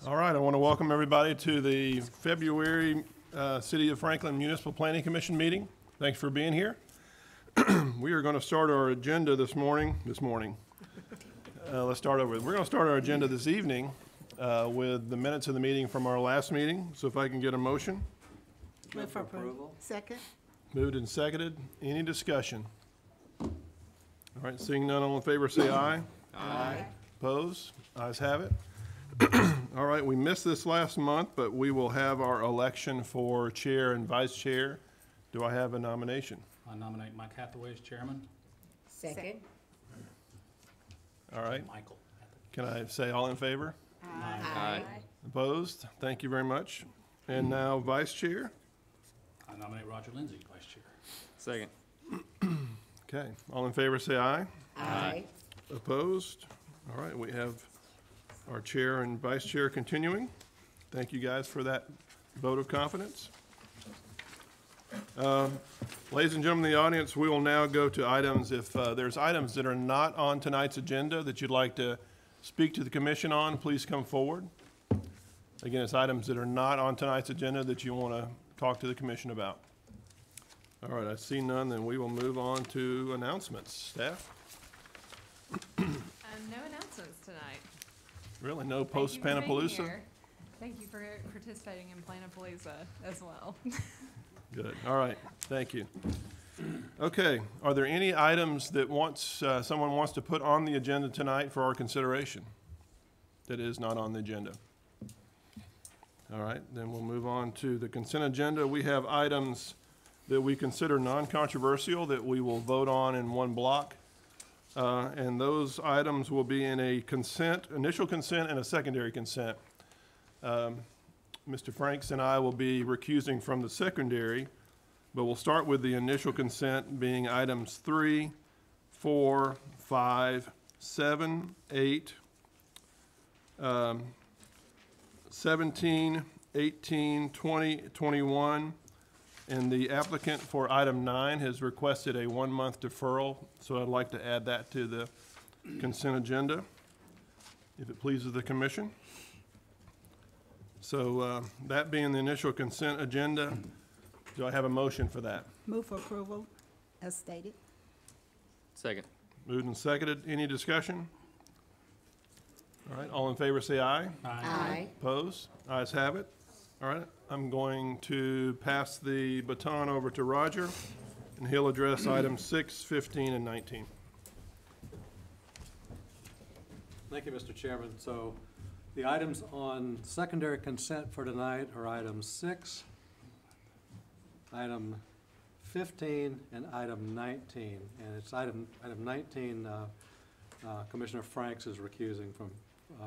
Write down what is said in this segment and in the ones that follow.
All right, I want to welcome everybody to the February City of Franklin Municipal Planning Commission meeting. Thanks for being here. We are going to start our agenda this morning. Let's start over. We're going to start our agenda this evening with the minutes of the meeting from our last meeting. So if I can get a motion. Move for approval. Second. Moved and seconded. Any discussion? All right, seeing none, all in favor say aye. Aye. Opposed? Ayes have it. All right, we missed this last month, but we will have our election for chair and vice chair. Do I have a nomination? I nominate Mike Hathaway as chairman. Second. All right, Michael. can I say all in favor? Aye. Opposed? Thank you very much. And now vice chair. I nominate Roger Lindsay, vice chair. Second. Okay, all in favor say aye. Aye. Opposed? All right, we have our chair and vice chair continuing. Thank you guys for that vote of confidence. Ladies and gentlemen in the audience, we will now go to items. If there's items that are not on tonight's agenda that you'd like to speak to the commission on, please come forward. Again, it's items that are not on tonight's agenda that you want to talk to the commission about. All right, I see none, then we will move on to announcements. Staff? No announcements tonight. Really, no Thank you for being post-Panapalooza? here. Thank you for participating in Planapalooza as well. Good, all right, thank you. Okay, are there any items that someone wants to put on the agenda tonight for our consideration that is not on the agenda? All right, then we'll move on to the consent agenda. We have items that we consider non-controversial that we will vote on in one block. And those items will be in a initial consent and a secondary consent. Mr. Franks and I will be recusing from the secondary, but we'll start with the initial consent being items 3, 4, 5, 7, 8, 17, 18, 20, 21, and the applicant for item 9 has requested a 1-month deferral, so I'd like to add that to the consent agenda, if it pleases the commission. So that being the initial consent agenda, do I have a motion for that? Move for approval as stated. Second. Moved and seconded. Any discussion? All right, all in favor say aye. Aye. Opposed? Ayes have it. All right, I'm going to pass the baton over to Roger, and he'll address items 6, 15, and 19. Thank you, Mr. Chairman. So the items on secondary consent for tonight are item 6, item 15, and item 19. And it's item 19, Commissioner Franks is recusing from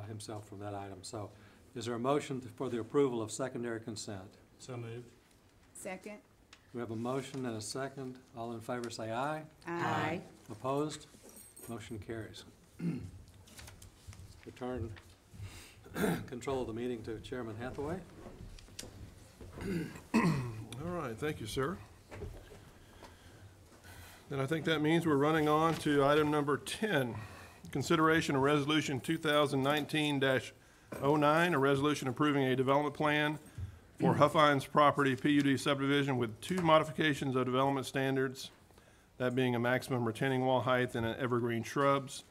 himself from that item. So is there a motion for the approval of secondary consent? So moved. Second. We have a motion and a second. All in favor say aye. Aye. Opposed? Motion carries. Return control of the meeting to Chairman Hathaway. All right, thank you, sir. Then I think that means we're running on to item number 10, consideration of resolution 2019-09, a resolution approving a development plan for Huffines property PUD subdivision with 2 modifications of development standards, that being a maximum retaining wall height and an evergreen shrubs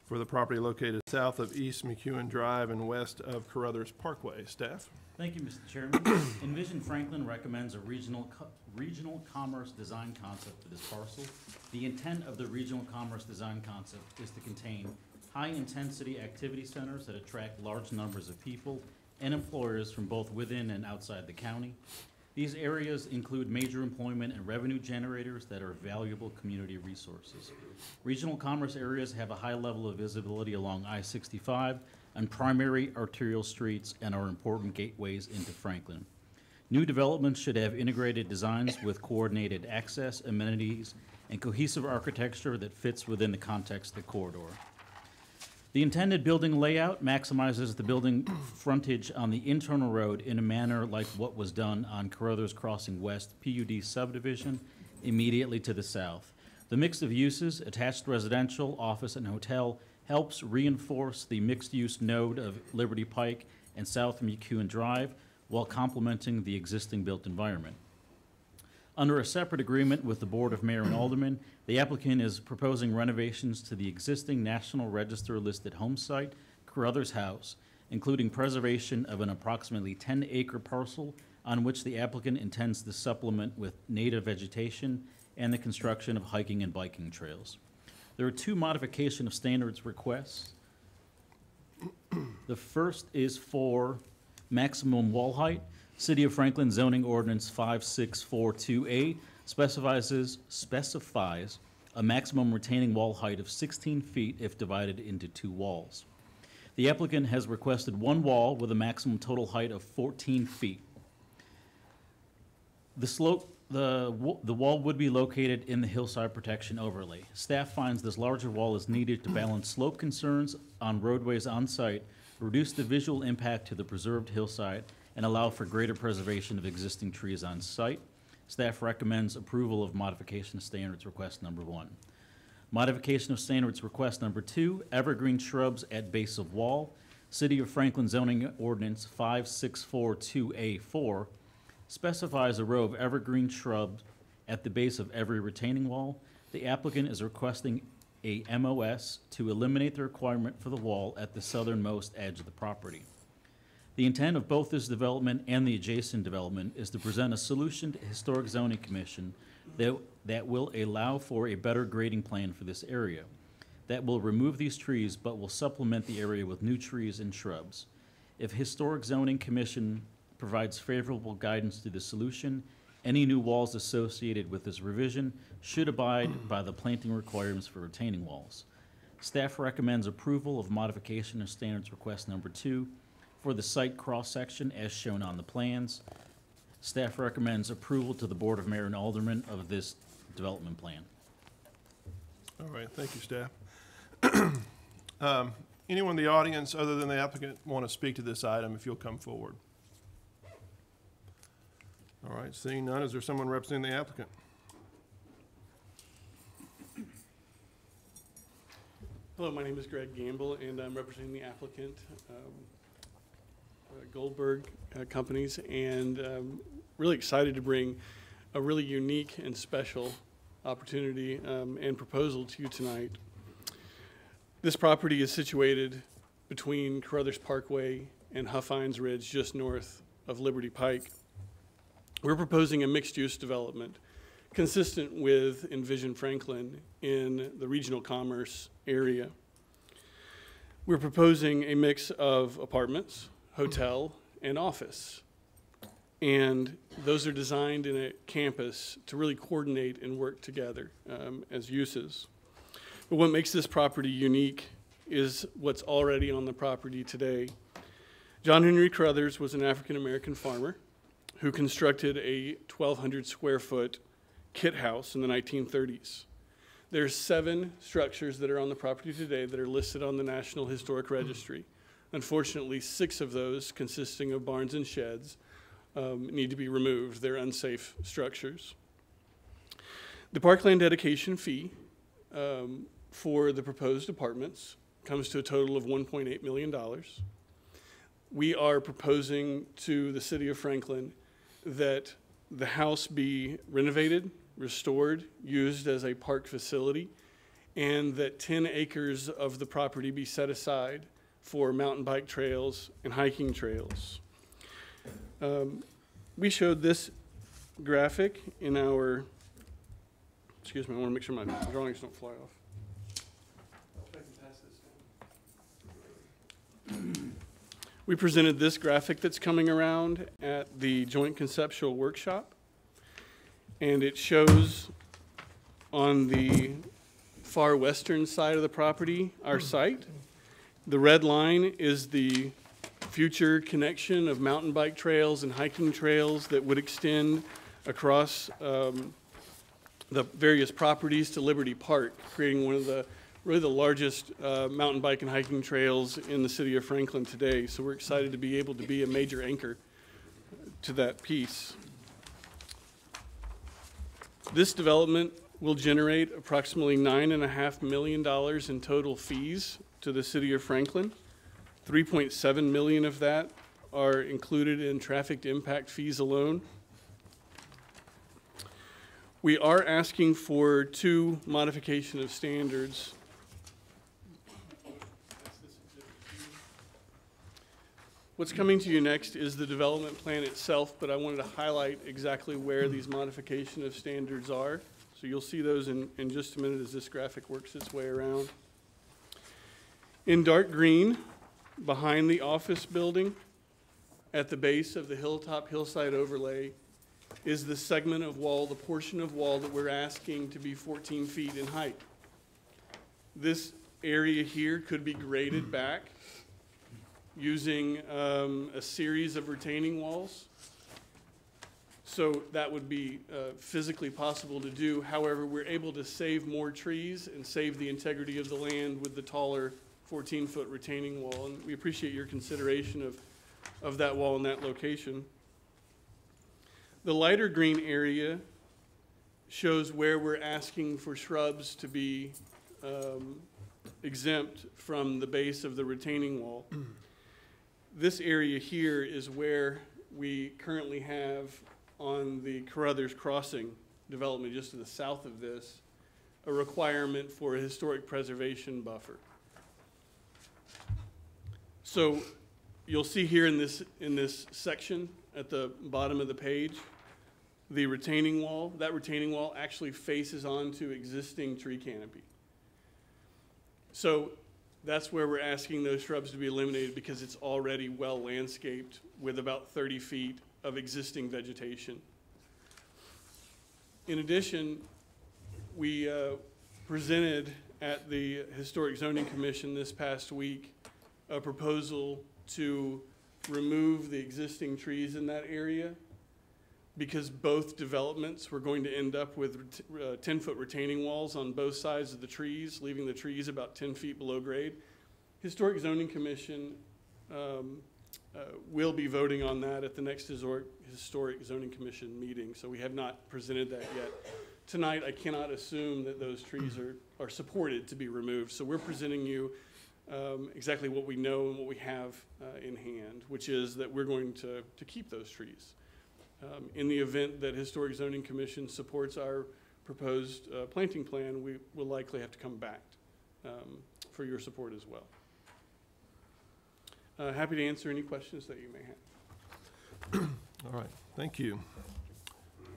for the property located south of East McEwen Drive and west of Carruthers Parkway. Staff? Thank you, Mr. Chairman. Envision Franklin recommends a regional commerce design concept for this parcel. The intent of the regional commerce design concept is to contain high-intensity activity centers that attract large numbers of people and employers from both within and outside the county. These areas include major employment and revenue generators that are valuable community resources. Regional commerce areas have a high level of visibility along I-65 and primary arterial streets and are important gateways into Franklin. New developments should have integrated designs with coordinated access, amenities, and cohesive architecture that fits within the context of the corridor. The intended building layout maximizes the building frontage on the internal road in a manner like what was done on Carruthers Crossing West PUD subdivision immediately to the south. The mix of uses, attached residential, office, and hotel, helps reinforce the mixed-use node of Liberty Pike and south from McEwen Drive, while complementing the existing built environment. Under a separate agreement with the Board of Mayor and Aldermen, the applicant is proposing renovations to the existing National Register listed home site, Carruthers House, including preservation of an approximately 10-acre parcel on which the applicant intends to supplement with native vegetation and the construction of hiking and biking trails. There are two modification of standards requests. The first is for maximum wall height. City of Franklin zoning ordinance 5642A specifies a maximum retaining wall height of 16 feet if divided into two walls. The applicant has requested one wall with a maximum total height of 14 feet. The wall would be located in the hillside protection overlay. Staff finds this larger wall is needed to balance slope concerns on roadways on site, reduce the visual impact to the preserved hillside, and allow for greater preservation of existing trees on site. Staff recommends approval of modification of standards request number 1. Modification of standards request number 2, evergreen shrubs at base of wall. City of Franklin zoning ordinance 5642A4 specifies a row of evergreen shrubs at the base of every retaining wall. The applicant is requesting a MOS to eliminate the requirement for the wall at the southernmost edge of the property. The intent of both this development and the adjacent development is to present a solution to Historic Zoning Commission that will allow for a better grading plan for this area, that will remove these trees but will supplement the area with new trees and shrubs. If Historic Zoning Commission provides favorable guidance to the solution, any new walls associated with this revision should abide by the planting requirements for retaining walls. Staff recommends approval of modification of standards request number 2 for the site cross-section as shown on the plans. Staff recommends approval to the Board of Mayor and Aldermen of this development plan. All right, thank you, staff. Anyone in the audience other than the applicant want to speak to this item, if you'll come forward? All right, seeing none, is there someone representing the applicant? Hello, my name is Greg Gamble, and I'm representing the applicant, Goldberg Companies, and really excited to bring a really unique and special opportunity and proposal to you tonight. This property is situated between Carruthers Parkway and Huffines Ridge, just north of Liberty Pike. We're proposing a mixed-use development consistent with Envision Franklin in the regional commerce area. We're proposing a mix of apartments, hotel, and office. And those are designed in a campus to really coordinate and work together as uses. But what makes this property unique is what's already on the property today. John Henry Carruthers was an African-American farmer who constructed a 1,200 square foot kit house in the 1930s. There's 7 structures that are on the property today that are listed on the National Historic Registry. Unfortunately, 6 of those, consisting of barns and sheds, need to be removed. They're unsafe structures. The parkland dedication fee for the proposed apartments comes to a total of $1.8 million. We are proposing to the City of Franklin that the house be renovated, restored, used as a park facility, and that 10 acres of the property be set aside for mountain bike trails and hiking trails. We showed this graphic in our, excuse me, I want to make sure my drawings don't fly off. If I can pass this down. We presented this graphic that's coming around at the Joint Conceptual Workshop, and it shows on the far western side of the property our site. The red line is the future connection of mountain bike trails and hiking trails that would extend across the various properties to Liberty Park, creating one of the really the largest mountain bike and hiking trails in the city of Franklin today. So we're excited to be able to be a major anchor to that piece. This development will generate approximately $9.5 million in total fees to the city of Franklin. $3.7 million of that are included in traffic impact fees alone. We are asking for 2 modification of standards. What's coming to you next is the development plan itself, but I wanted to highlight exactly where these modification of standards are. So you'll see those in just a minute as this graphic works its way around. In dark green, behind the office building, at the base of the hillside overlay, is the segment of wall, the portion of wall that we're asking to be 14 feet in height. This area here could be graded back using a series of retaining walls. So that would be physically possible to do. However, we're able to save more trees and save the integrity of the land with the taller 14-foot retaining wall. And we appreciate your consideration of that wall in that location. The lighter green area shows where we're asking for shrubs to be exempt from the base of the retaining wall. This area here is where we currently have on the Carruthers Crossing development just to the south of this, a requirement for a historic preservation buffer. So you'll see here in this section at the bottom of the page, the retaining wall. That retaining wall actually faces onto existing tree canopy. So that's where we're asking those shrubs to be eliminated because it's already well landscaped with about 30 feet of existing vegetation. In addition, we presented at the Historic Zoning Commission this past week a proposal to remove the existing trees in that area because both developments were going to end up with 10-foot retaining walls on both sides of the trees, leaving the trees about 10 feet below grade. Historic Zoning Commission will be voting on that at the next Historic Zoning Commission meeting, so we have not presented that yet. Tonight, I cannot assume that those trees are supported to be removed, so we're presenting you exactly what we know and what we have in hand, which is that we're going to keep those trees. In the event that Historic Zoning Commission supports our proposed planting plan, we will likely have to come back for your support as well. Happy to answer any questions that you may have. All right, thank you.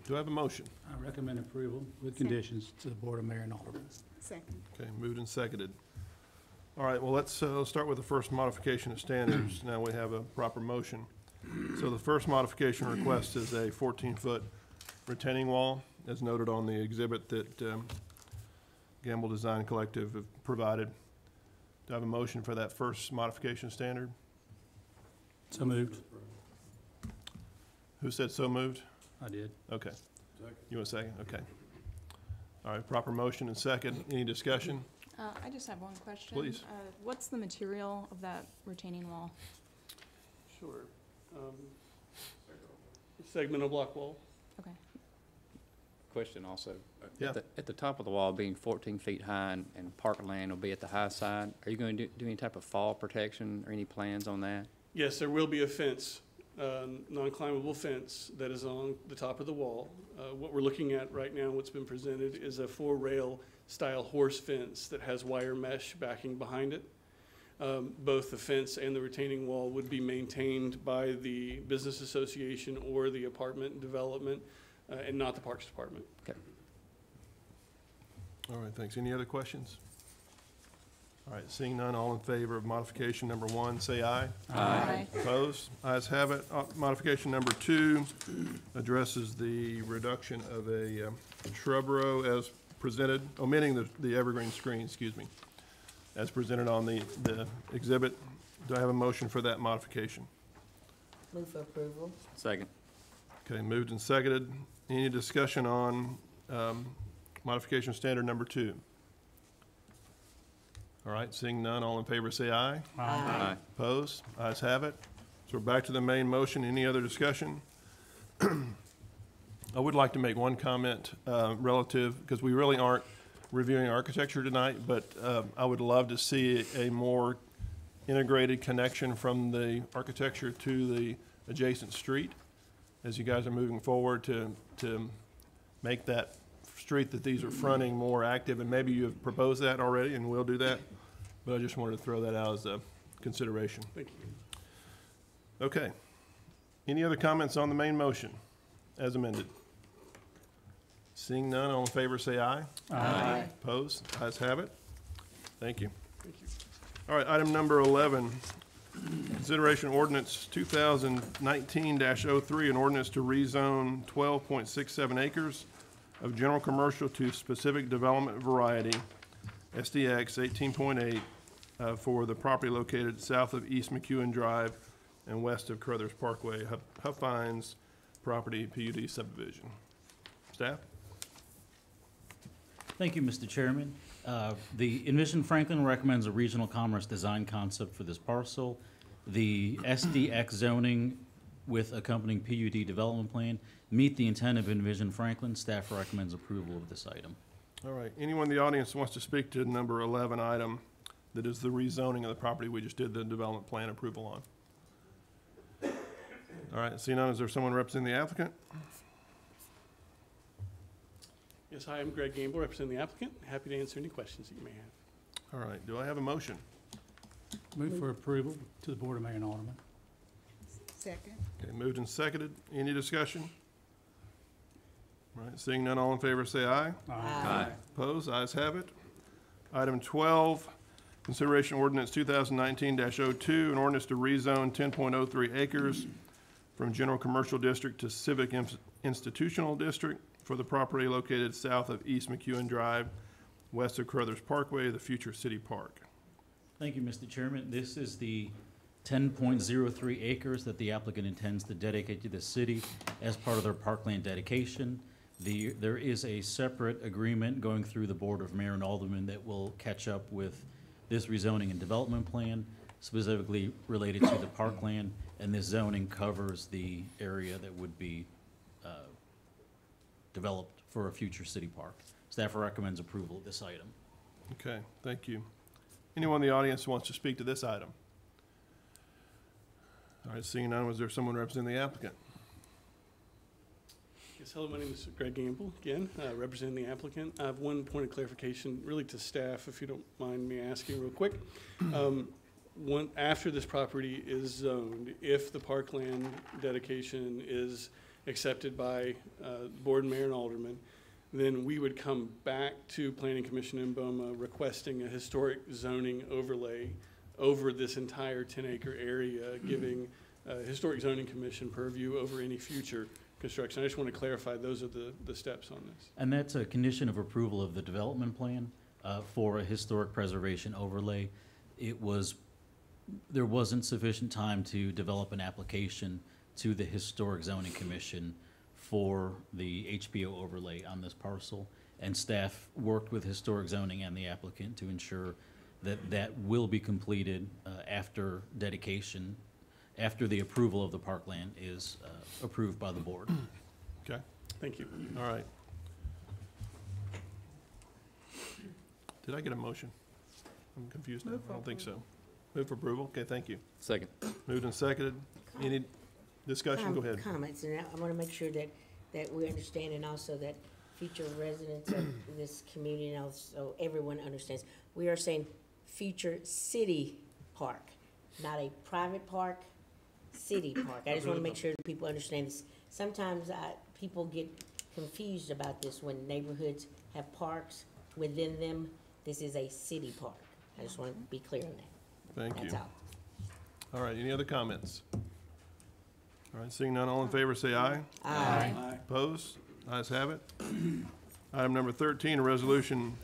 Do I have a motion? I recommend approval with conditions to the Board of Mayor and Aldermen. Second. Okay, moved and seconded. All right, well, let's start with the first modification of standards. Now we have a proper motion. So the first modification request is a 14-foot retaining wall, as noted on the exhibit that Gamble Design Collective have provided. Do I have a motion for that first modification standard? So moved. Who said so moved? I did. Okay. You want a second? Okay. All right, proper motion and second. Any discussion? I just have one question. Please. What's the material of that retaining wall? Sure. Segmental block wall. Okay. Question also. Yeah. At the top of the wall being 14 feet high and parkland will be at the high side, are you going to do any type of fall protection or any plans on that? Yes, there will be a fence, non-climbable fence that is on the top of the wall. What we're looking at right now, what's been presented, is a 4-rail style horse fence that has wire mesh backing behind it. Both the fence and the retaining wall would be maintained by the business association or the apartment development, and not the Parks Department. Okay. All right, thanks. Any other questions? All right, seeing none, all in favor of modification number 1, say aye. Aye. Opposed? Ayes have it. Modification number 2 addresses the reduction of a shrub row as presented, omitting the evergreen screen, excuse me, as presented on the exhibit. Do I have a motion for that modification? Move for approval. Second. Okay, moved and seconded. Any discussion on modification standard number 2? All right, seeing none, all in favor say aye. Aye. Opposed? Ayes have it. So we're back to the main motion. Any other discussion? I would like to make one comment relative, because we really aren't reviewing architecture tonight, but I would love to see a more integrated connection from the architecture to the adjacent street, as you guys are moving forward to make that street that these are fronting more active, and maybe you have proposed that already, and we'll do that, but I just wanted to throw that out as a consideration. Thank you. Okay. Any other comments on the main motion as amended? Seeing none, all in favor say aye. Aye. Opposed? Ayes have it. Thank you. Thank you. All right, item number 11, consideration ordinance 2019-03, an ordinance to rezone 12.67 acres of general commercial to specific development variety, SDX 18.8, for the property located south of East McEwen Drive and west of Carruthers Parkway, Huffines property PUD subdivision. Staff? Thank you, Mr. Chairman. The Envision Franklin recommends a regional commerce design concept for this parcel. The SDX zoning with accompanying PUD development plan meet the intent of Envision Franklin. Staff recommends approval of this item. All right, anyone in the audience wants to speak to number 11 item that is the rezoning of the property we just did the development plan approval on? All right, seeing none, is there someone representing the applicant? Yes, hi, I'm Greg Gamble, representing the applicant. Happy to answer any questions that you may have. All right, do I have a motion? Move for approval to the Board of Mayor and Aldermen. Second. Okay, moved and seconded. Any discussion? All right, seeing none, all in favor say aye. Aye. Opposed? Ayes have it. Item 12, consideration ordinance 2019-02, an ordinance to rezone 10.03 acres from general commercial district to civic institutional district for the property located south of East McEwen Drive, west of Carruthers Parkway, the future city park. Thank you, Mr. Chairman. This is the 10.03 acres that the applicant intends to dedicate to the city as part of their parkland dedication. There is a separate agreement going through the Board of Mayor and Aldermen that will catch up with this rezoning and development plan, specifically related to the parkland, and this zoning covers the area that would be developed for a future city park. Staff recommends approval of this item. Okay, thank you. Anyone in the audience who wants to speak to this item? All right, seeing none, was there someone representing the applicant? Yes, hello, my name is Greg Gamble, again, representing the applicant. I have one point of clarification, really to staff, if you don't mind me asking real quick. After this property is zoned, if the parkland dedication is accepted by Board, Mayor, and Alderman, then we would come back to Planning Commission in Boma requesting a historic zoning overlay over this entire 10-acre area, giving Historic Zoning Commission purview over any future construction. I just want to clarify those are the steps on this. And that's a condition of approval of the development plan for a historic preservation overlay. There wasn't sufficient time to develop an application to the Historic Zoning Commission for the HPO overlay on this parcel. And staff worked with Historic Zoning and the applicant to ensure that that will be completed after dedication, after the approval of the parkland is approved by the board. Okay, Thank you. all right. Did I get a motion? I'm confused now. I don't think so. Move for approval? Okay, thank you. Second. Moved and seconded. Any discussion? Go ahead. Comments, and I want to make sure that we understand, and also that future residents of this community, and also everyone understands. We are saying future city park, not a private park, city park. I just want to make sure that people understand this. Sometimes people get confused about this when neighborhoods have parks within them. This is a city park. I just want to be clear on that. Thank you. That's all. All right, any other comments? All right, seeing none, all in favor say aye. Aye. Opposed? Ayes have it. Item number 13, a resolution,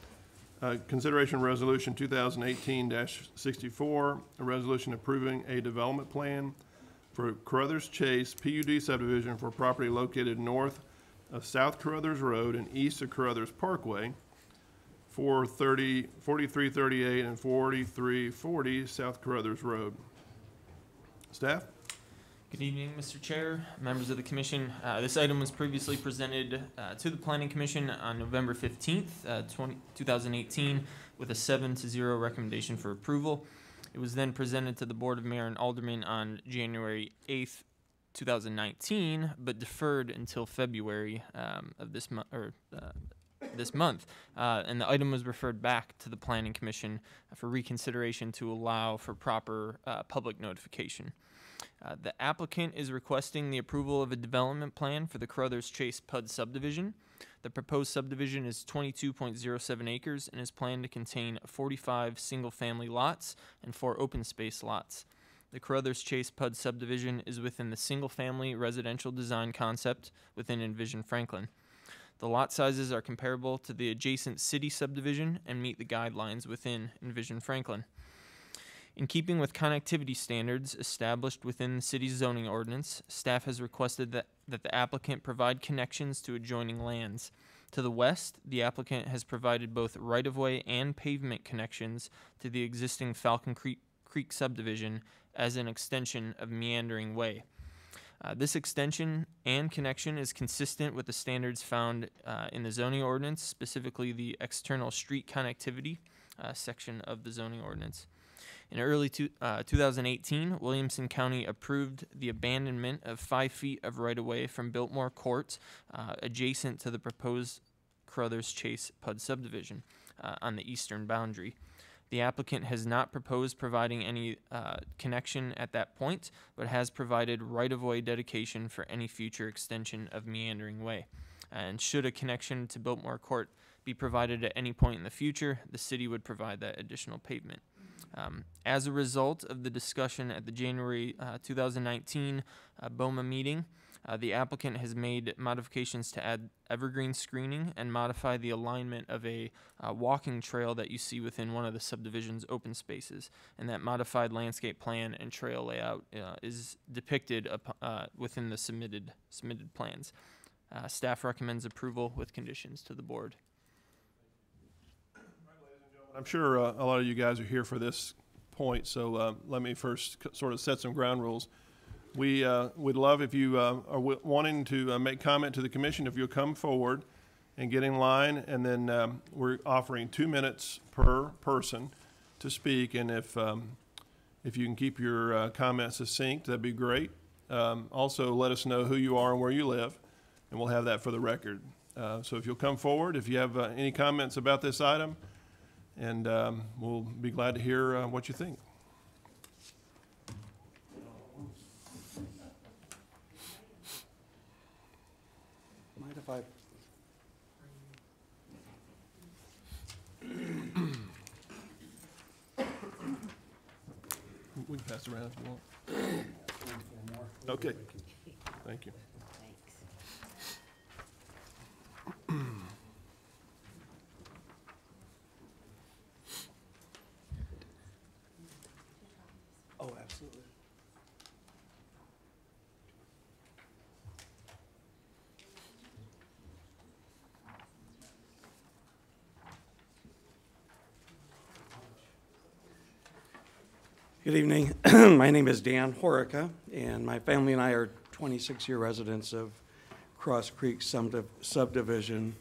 consideration of resolution 2018-64, a resolution approving a development plan for Carruthers Chase PUD subdivision for property located north of South Carruthers Road and east of Carruthers Parkway, 4338 and 4340 South Carruthers Road. Staff? Good evening, Mr. Chair, members of the commission. This item was previously presented to the Planning Commission on November 15th, 2018, with a 7-0 recommendation for approval. It was then presented to the Board of Mayor and Aldermen on January 8th, 2019, but deferred until February of this month, and the item was referred back to the Planning Commission for reconsideration to allow for proper public notification. The applicant is requesting the approval of a development plan for the Crothers Chase PUD subdivision. The proposed subdivision is 22.07 acres and is planned to contain 45 single-family lots and 4 open space lots. The Crothers Chase PUD subdivision is within the single-family residential design concept within Envision Franklin. The lot sizes are comparable to the adjacent city subdivision and meet the guidelines within Envision Franklin. In keeping with connectivity standards established within the city's zoning ordinance, staff has requested that the applicant provide connections to adjoining lands. To the west, the applicant has provided both right-of-way and pavement connections to the existing Falcon Creek subdivision as an extension of Meandering Way. This extension and connection is consistent with the standards found in the zoning ordinance, specifically the external street connectivity section of the zoning ordinance. In early 2018, Williamson County approved the abandonment of 5 feet of right-of-way from Biltmore Court adjacent to the proposed Crothers Chase PUD subdivision on the eastern boundary. The applicant has not proposed providing any connection at that point, but has provided right-of-way dedication for any future extension of Meandering Way. And should a connection to Biltmore Court be provided at any point in the future, the city would provide that additional pavement. As a result of the discussion at the January 2019 BOMA meeting, the applicant has made modifications to add evergreen screening and modify the alignment of a walking trail that you see within one of the subdivision's open spaces. And that modified landscape plan and trail layout is depicted within the submitted plans. Staff recommends approval with conditions to the board. I'm sure a lot of you guys are here for this point, so let me first sort of set some ground rules. We would love if you are wanting to make comment to the commission, if you'll come forward and get in line, and then we're offering 2 minutes per person to speak, and if you can keep your comments succinct, that'd be great. Also, let us know who you are and where you live, and we'll have that for the record. So if you'll come forward, if you have any comments about this item, and we'll be glad to hear what you think. Mind if I? We can pass it around if you want. Okay. Thank you. Thanks. Oh, absolutely. Good evening. My name is Dan Horica, and my family and I are 26-year residents of Cross Creek subdivision,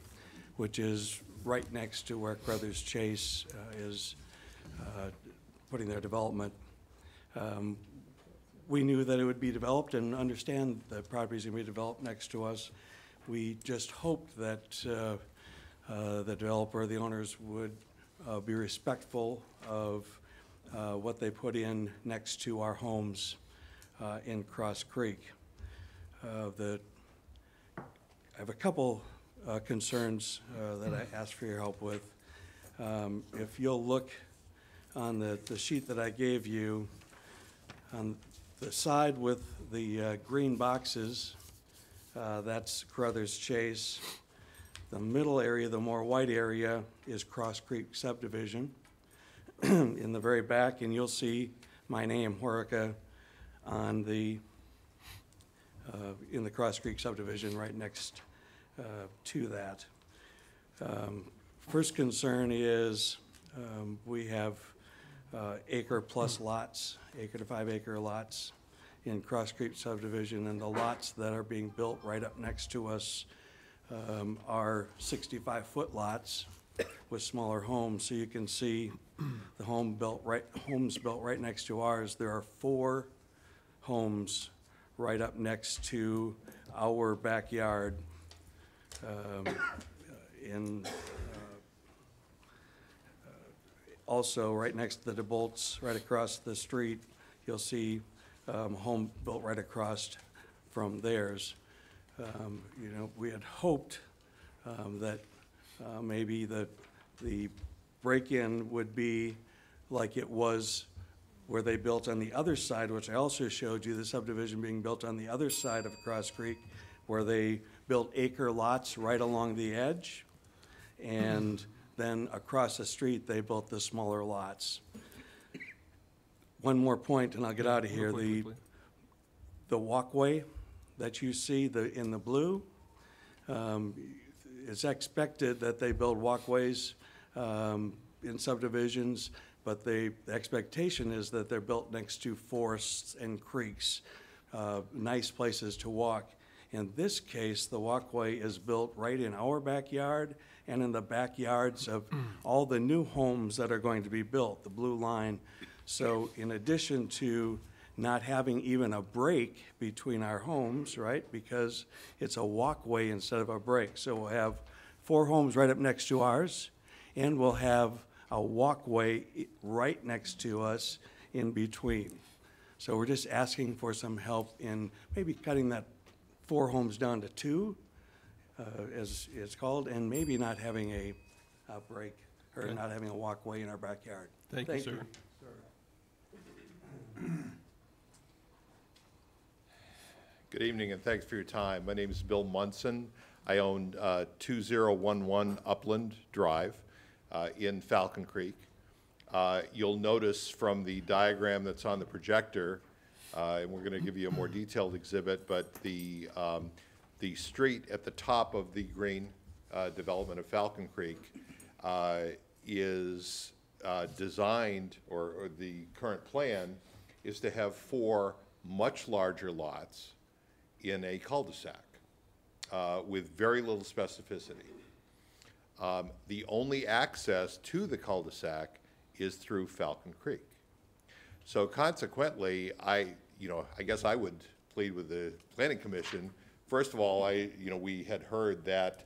which is right next to where Crothers Chase is putting their development. We knew that it would be developed and understand the properties going to be developed next to us. We just hoped that the developer, the owners, would be respectful of what they put in next to our homes in Cross Creek. I have a couple concerns that I asked for your help with. If you'll look on the sheet that I gave you, on the side with the green boxes, that's Crothers Chase. The middle area, the more white area, is Cross Creek subdivision. In the very back, and you'll see my name, Horica, on the in the Cross Creek subdivision right next to that. First concern is we have acre plus lots, acre to 5 acre lots in Cross Creek subdivision, and the lots that are being built right up next to us are 65-foot lots with smaller homes. So you can see the homes built right next to ours. There are 4 homes right up next to our backyard. Also, right next to the DeBolts, right across the street, you'll see a home built right across from theirs. You know, we had hoped that maybe the break-in would be like it was where they built on the other side, which I also showed you, the subdivision being built on the other side of Cross Creek, where they built acre lots right along the edge, and then across the street, they built the smaller lots. One more point, and I'll get out of here. The walkway that you see in the blue, it's expected that they build walkways in subdivisions, but the expectation is that they're built next to forests and creeks, nice places to walk. In this case, the walkway is built right in our backyard and in the backyards of all the new homes that are going to be built, the blue line. So in addition to not having even a break between our homes, right, because it's a walkway instead of a break. So we'll have 4 homes right up next to ours, and we'll have a walkway right next to us in between. So we're just asking for some help in maybe cutting that 4 homes down to 2, as it's called, and maybe not having a break, or Okay. not having a walkway in our backyard. Thank you, sir. Good evening, and thanks for your time. My name is Bill Munson. I own 2011 Upland Drive in Falcon Creek. You'll notice from the diagram that's on the projector, and we're going to give you a more detailed exhibit, but the street at the top of the green development of Falcon Creek is designed, or the current plan is to have 4 much larger lots in a cul-de-sac with very little specificity. The only access to the cul-de-sac is through Falcon Creek. So consequently, I guess I would plead with the Planning Commission. First of all, we had heard that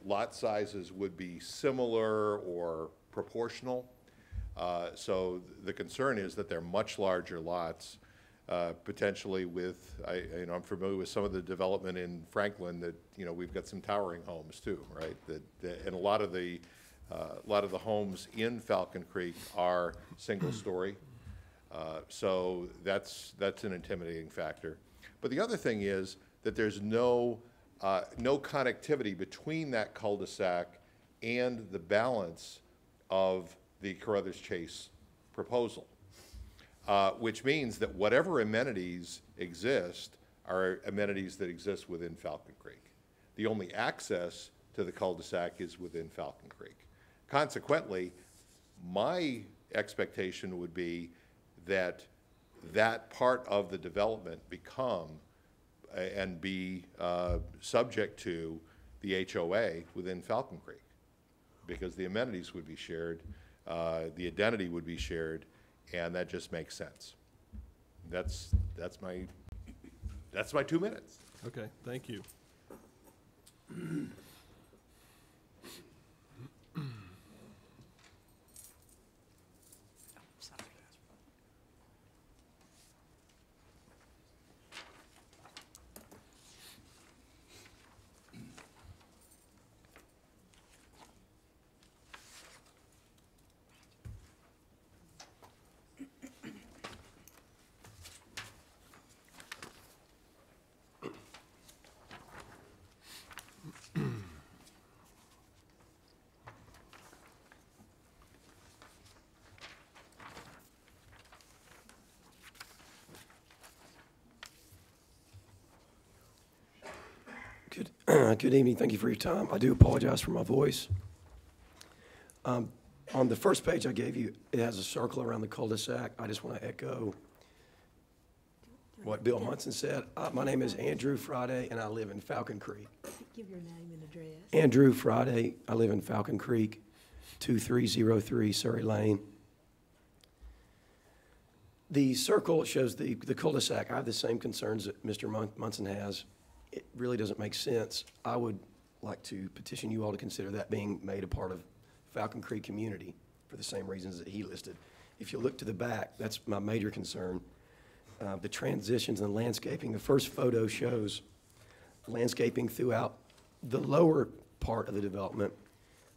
lot sizes would be similar or proportional. So the concern is that they're much larger lots, potentially with, I'm familiar with some of the development in Franklin that, we've got some towering homes too, right? And a lot of the homes in Falcon Creek are single story. So that's an intimidating factor. But the other thing is that there's no connectivity between that cul-de-sac and the balance of the Carruthers Chase proposal, which means that whatever amenities exist are amenities that exist within Falcon Creek. The only access to the cul-de-sac is within Falcon Creek. Consequently, my expectation would be that that part of the development become and be subject to the HOA within Falcon Creek, because the amenities would be shared, the identity would be shared, and that just makes sense. That's my 2 minutes. Okay, thank you. Good evening. Thank you for your time. I do apologize for my voice. On the first page I gave you, it has a circle around the cul-de-sac. I just want to echo what Bill Munson said. My name is Andrew Friday, and I live in Falcon Creek. Give your name and address. Andrew Friday. I live in Falcon Creek. 2303 Surrey Lane. The circle shows the cul-de-sac. I have the same concerns that Mr. Munson has. It really doesn't make sense. I would like to petition you all to consider that being made a part of Falcon Creek community for the same reasons that he listed. If you look to the back, that's my major concern. The transitions and landscaping. The first photo shows landscaping throughout the lower part of the development,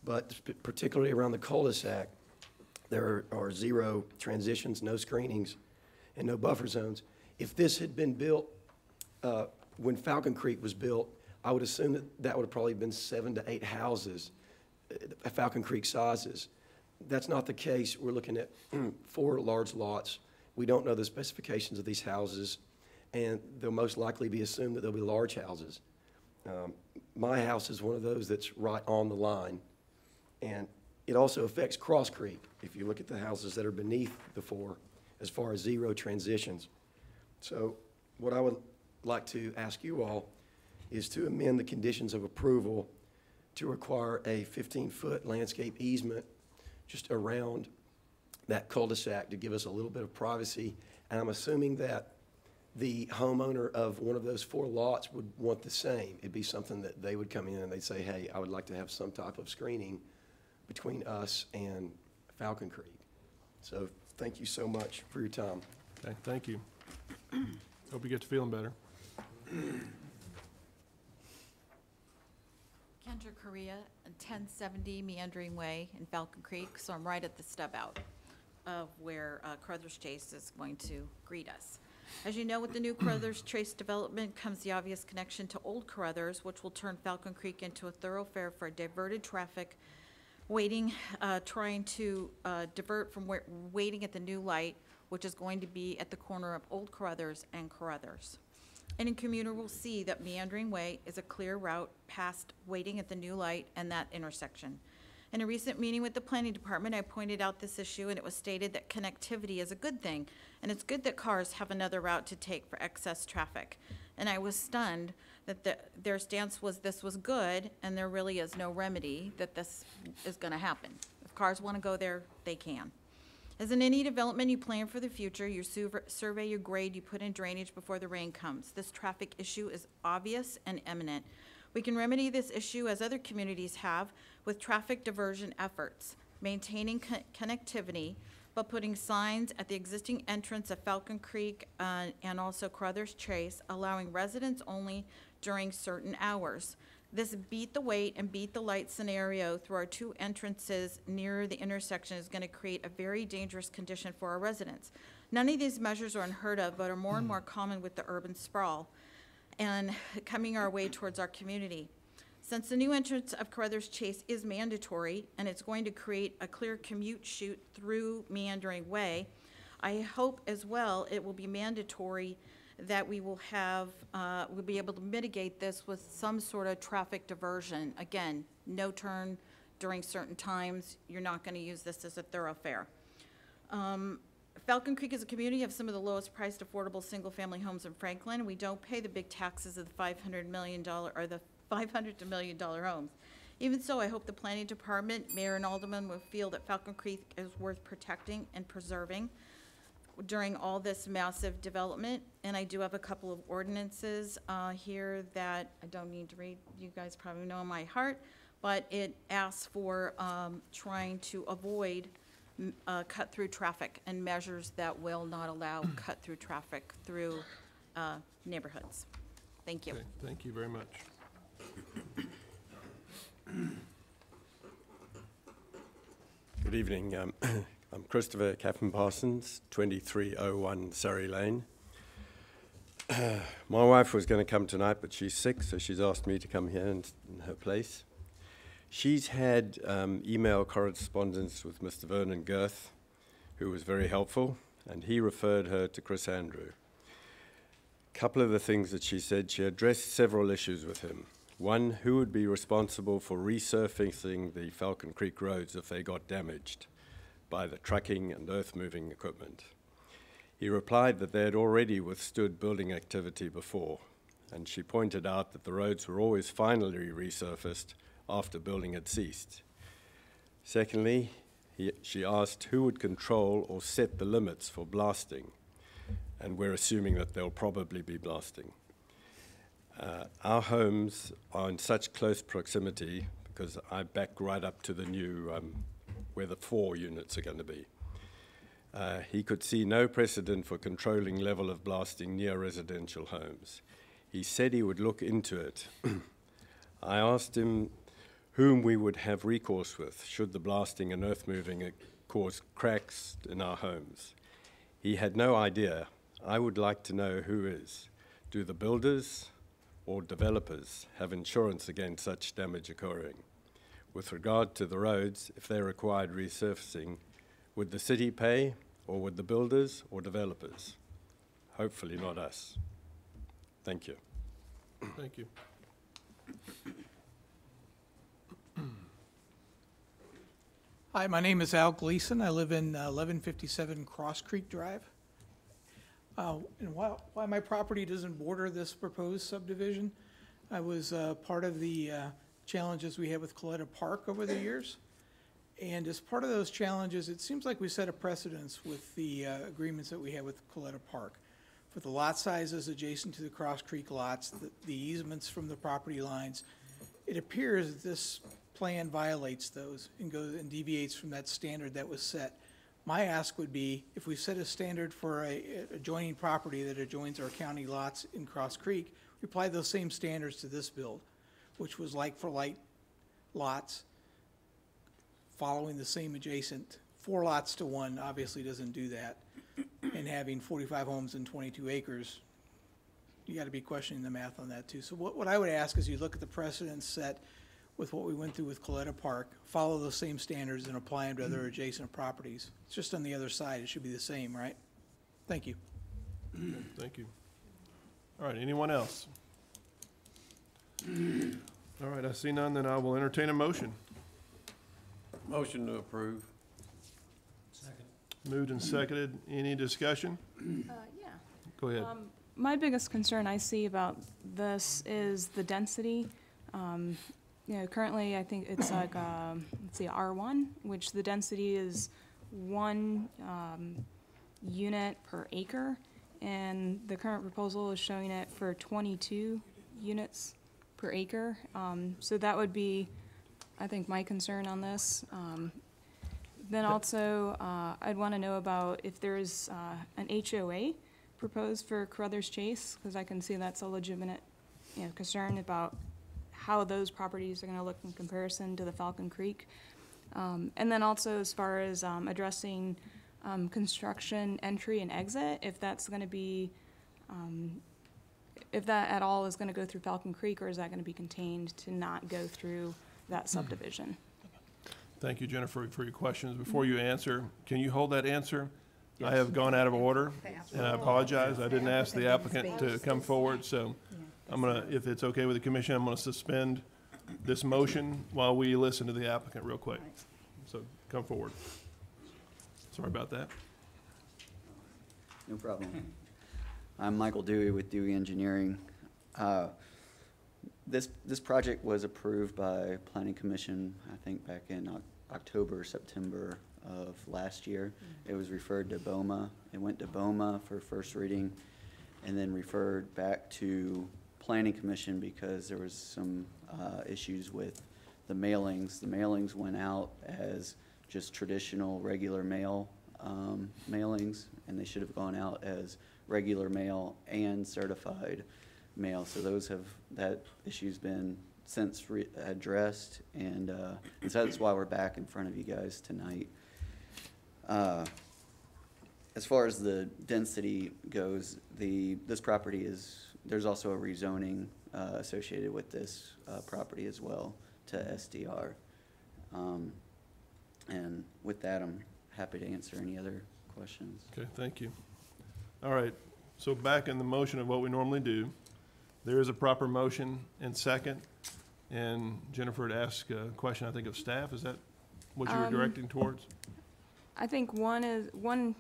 but particularly around the cul-de-sac, there are 0 transitions, no screenings, and no buffer zones. If this had been built when Falcon Creek was built, I would assume that that would have probably been 7 to 8 houses, Falcon Creek sizes. That's not the case. We're looking at 4 large lots. We don't know the specifications of these houses, and they'll most likely be assumed that they'll be large houses. My house is one of those that's right on the line, and it also affects Cross Creek, if you look at the houses that are beneath the 4, as far as 0 transitions. So what I would like to ask you all is to amend the conditions of approval to require a 15-foot landscape easement just around that cul-de-sac to give us a little bit of privacy. And I'm assuming that the homeowner of one of those 4 lots would want the same. It'd be something that they would come in and they'd say, hey, I would like to have some type of screening between us and Falcon Creek. So thank you so much for your time. Okay, thank you. Hope you get to feeling better. Kendra Correa, 1070 Meandering Way in Falcon Creek, so I'm right at the stub out of where Crothers Chase is going to greet us. As you know, with the new Crothers Chase development comes the obvious connection to Old Crothers, which will turn Falcon Creek into a thoroughfare for diverted traffic trying to divert from waiting at the new light, which is going to be at the corner of Old Crothers and Crothers. Any commuter will see that Meandering Way is a clear route past waiting at the new light and that intersection. In a recent meeting with the planning department, I pointed out this issue, and it was stated that connectivity is a good thing, and it's good that cars have another route to take for excess traffic. And I was stunned that their stance was this was good, and there really is no remedy that this is going to happen. If cars want to go there, they can. As in any development you plan for the future, you survey, you grade, you put in drainage before the rain comes. This traffic issue is obvious and imminent. We can remedy this issue, as other communities have, with traffic diversion efforts, maintaining connectivity, but putting signs at the existing entrance of Falcon Creek and also Crothers Chase, allowing residents only during certain hours. This beat the wait and beat the light scenario through our 2 entrances near the intersection is going to create a very dangerous condition for our residents. None of these measures are unheard of, but are more and more common with the urban sprawl and coming our way towards our community. Since the new entrance of Crothers Chase is mandatory and it's going to create a clear commute chute through Meandering Way, I hope as well it will be mandatory that we will have, we'll be able to mitigate this with some sort of traffic diversion. Again, no turn during certain times. You're not going to use this as a thoroughfare. Falcon Creek is a community of some of the lowest priced affordable single-family homes in Franklin. We don't pay the big taxes of the $500 million or the $500 to $1 million homes. Even so, I hope the planning department, mayor and aldermen will feel that Falcon Creek is worth protecting and preserving during all this massive development. And I do have a couple of ordinances here that I don't need to read. You guys probably know in my heart, but it asks for trying to avoid cut-through traffic and measures that will not allow cut-through traffic through neighborhoods. Thank you. Okay, thank you very much. Good evening. I'm Christopher Captain Parsons, 2301 Surrey Lane. My wife was going to come tonight, but she's sick, so she's asked me to come here in her place. She's had email correspondence with Mr. Vernon Girth, who was very helpful, and he referred her to Chris Andrew. A couple of the things that she said, she addressed several issues with him. One, who would be responsible for resurfacing the Falcon Creek roads if they got damaged by the trucking and earth-moving equipment? He replied that they had already withstood building activity before, and she pointed out that the roads were always finally resurfaced after building had ceased. Secondly, she asked who would control or set the limits for blasting, and we're assuming that they'll probably be blasting. Our homes are in such close proximity because I back right up to the new, where the 4 units are going to be. He could see no precedent for controlling level of blasting near residential homes. He said he would look into it. I asked him whom we would have recourse with should the blasting and earth moving cause cracks in our homes. He had no idea. I would like to know who is. Do the builders or developers have insurance against such damage occurring? With regard to the roads, if they required resurfacing, would the city pay, or would the builders or developers? Hopefully not us. Thank you. Thank you. Hi, my name is Al Gleason. I live in 1157 Cross Creek Drive. And why my property doesn't border this proposed subdivision, I was part of the challenges we had with Coletta Park over the years. And as part of those challenges, it seems like we set a precedence with the agreements that we had with Coletta Park. For the lot sizes adjacent to the Cross Creek lots, the easements from the property lines, it appears that this plan violates those and goes and deviates from that standard that was set. My ask would be, if we set a standard for a adjoining property that adjoins our county lots in Cross Creek, we apply those same standards to this build, which was like for like lots, following the same adjacent. 4 lots to 1 obviously doesn't do that. And having 45 homes and 22 acres, you got to be questioning the math on that too. So what I would ask is you look at the precedents set with what we went through with Coletta Park, follow those same standards and apply them to other adjacent properties. It's just on the other side. It should be the same, right? Thank you. Thank you. All right, anyone else? All right, I see none, then I will entertain a motion. Motion to approve. Moved and seconded. Any discussion? Yeah. Go ahead. My biggest concern I see about this is the density. Currently, I think it's like, let's see, R1, which the density is 1 unit per acre, and the current proposal is showing it for 22 units per acre. So that would be, I think, my concern on this. Then also, I'd want to know about if there's an HOA proposed for Carruthers Chase, because I can see that's a legitimate, concern about how those properties are going to look in comparison to the Falcon Creek. And then also as far as addressing construction entry and exit, if that's going to be, if that at all is going to go through Falcon Creek, or is that going to be contained to not go through that subdivision? Thank you, Jennifer, for your questions. Before you answer, can you hold that answer? I have gone out of order, and I apologize. I didn't ask the applicant to come forward, so I'm gonna, if it's okay with the commission, I'm gonna suspend this motion while we listen to the applicant real quick. So come forward. Sorry about that. No problem. I'm Michael Dewey with Dewey Engineering. This project was approved by Planning Commission, I think back in October, September of last year. It was referred to BOMA. It went to BOMA for first reading and then referred back to Planning Commission because there was some issues with the mailings. The mailings went out as just traditional regular mail mailings, and they should have gone out as regular mail and certified mail. So that issue's been since addressed, and so that's why we're back in front of you guys tonight. As far as the density goes, this property there's also a rezoning associated with this property as well to SDR. And with that, I'm happy to answer any other questions. Okay, thank you. All right, so back in the motion of what we normally do, there is a proper motion and second. And Jennifer had asked a question, I think, of staff. Is that what you were directing towards? I think one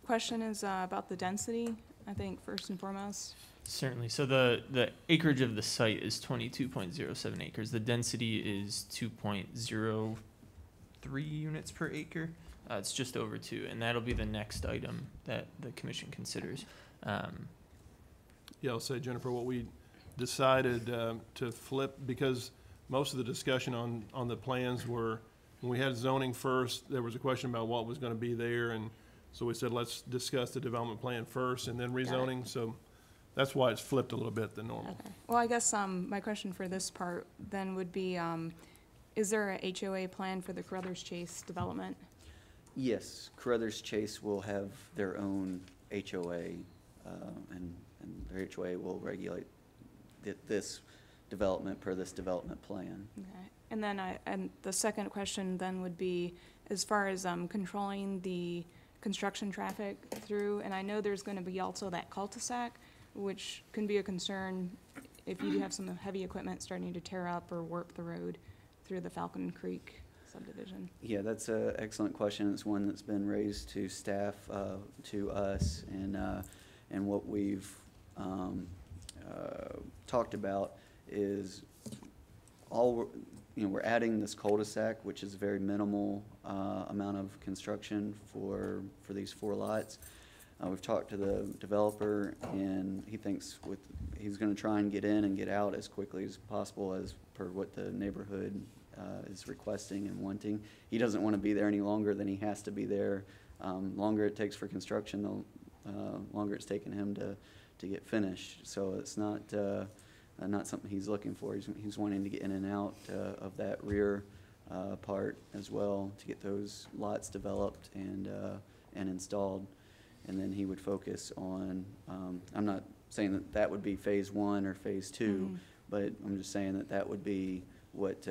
question is about the density, I think, first and foremost. Certainly. So the acreage of the site is 22.07 acres. The density is 2.03 3 units per acre. It's just over 2, and that'll be the next item that the commission considers. Yeah, I'll say, Jennifer, what we decided to flip, because most of the discussion on the plans were, when we had zoning first, there was a question about what was gonna be there, and so we said, let's discuss the development plan first and then rezoning, so that's why it's flipped a little bit than normal. Okay. Well, I guess, my question for this part then would be, is there a HOA plan for the Carruthers Chase development? Yes, Carruthers Chase will have their own HOA, and their HOA will regulate this development per this development plan. Okay. And then and the second question then would be, as far as controlling the construction traffic through, and I know there's going to be also that cul-de-sac, which can be a concern if you do have some heavy equipment starting to tear up or warp the road through the Falcon Creek subdivision. Yeah, that's an excellent question. It's one that's been raised to staff, to us, and what we've talked about is we're adding this cul-de-sac, which is a very minimal amount of construction for these 4 lots. We've talked to the developer, and he thinks he's going to try and get in and get out as quickly as possible, as per what the neighborhood is requesting and wanting. He doesn't want to be there any longer than he has to be there. Longer it takes for construction, the longer it's taken him to get finished. So it's not something he's looking for. He's wanting to get in and out of that rear part as well, to get those lots developed and installed. And then he would focus on, I'm not saying that would be phase 1 or phase 2, but I'm just saying that would be what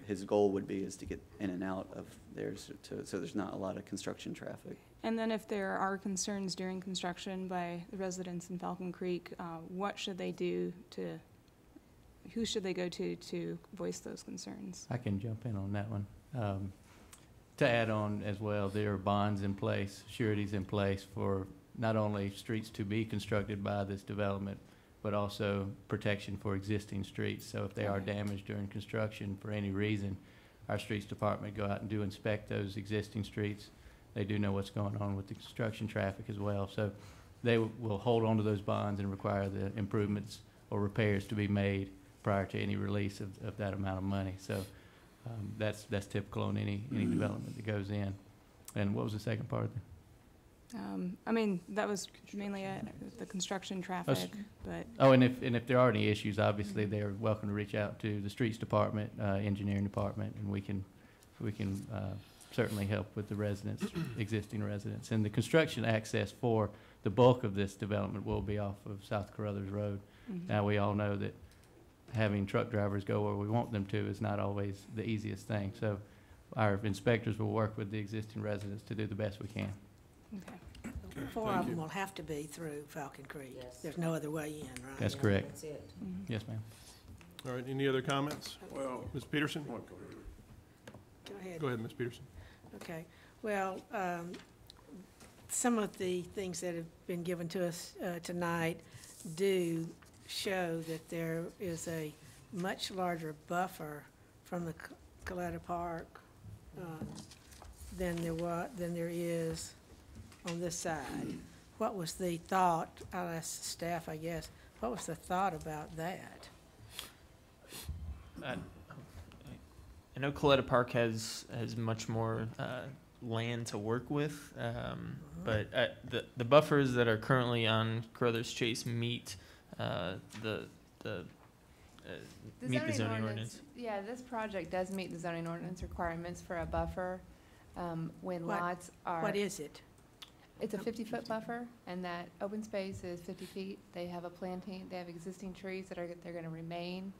his goal would be, is to get in and out of there, so there's not a lot of construction traffic. And then if there are concerns during construction by the residents in Falcon Creek, what should they do who should they go to voice those concerns? I can jump in on that one. To add on as well, there are bonds in place, sureties in place for not only streets to be constructed by this development, but also protection for existing streets. So if they are damaged during construction for any reason, our streets department go out and do inspect those existing streets. They do know what's going on with the construction traffic as well. So they will hold on to those bonds and require the improvements or repairs to be made prior to any release of that amount of money. So that's typical on any development that goes in. And what was the second part of that? I mean, that was mainly the construction traffic, but. Oh, and if there are any issues, obviously they're welcome to reach out to the streets department, engineering department, and we can certainly help with the residents, existing residents. And the construction access for the bulk of this development will be off of South Carruthers Road. Now, we all know that having truck drivers go where we want them to is not always the easiest thing. So our inspectors will work with the existing residents to do the best we can. Okay. 4 of them will have to be through Falcon Creek. Yes. There's no other way in, right? That's correct. That's it. Yes, ma'am. All right, any other comments? Well, Ms. Peterson? Go ahead. Go ahead, Ms. Peterson. Okay. Well, some of the things that have been given to us tonight do show that there is a much larger buffer from the Coletta Park than there is on this side. What was the thought? I'll ask staff, I guess. What was the thought about that? I know Coletta Park has much more land to work with, but the buffers that are currently on Carruthers Chase meet the zoning ordinance. Yeah, this project does meet the zoning ordinance requirements for a buffer when What- lots are. What is it? It's a 50-foot buffer, and that open space is 50 feet. They have they have existing trees they're going to remain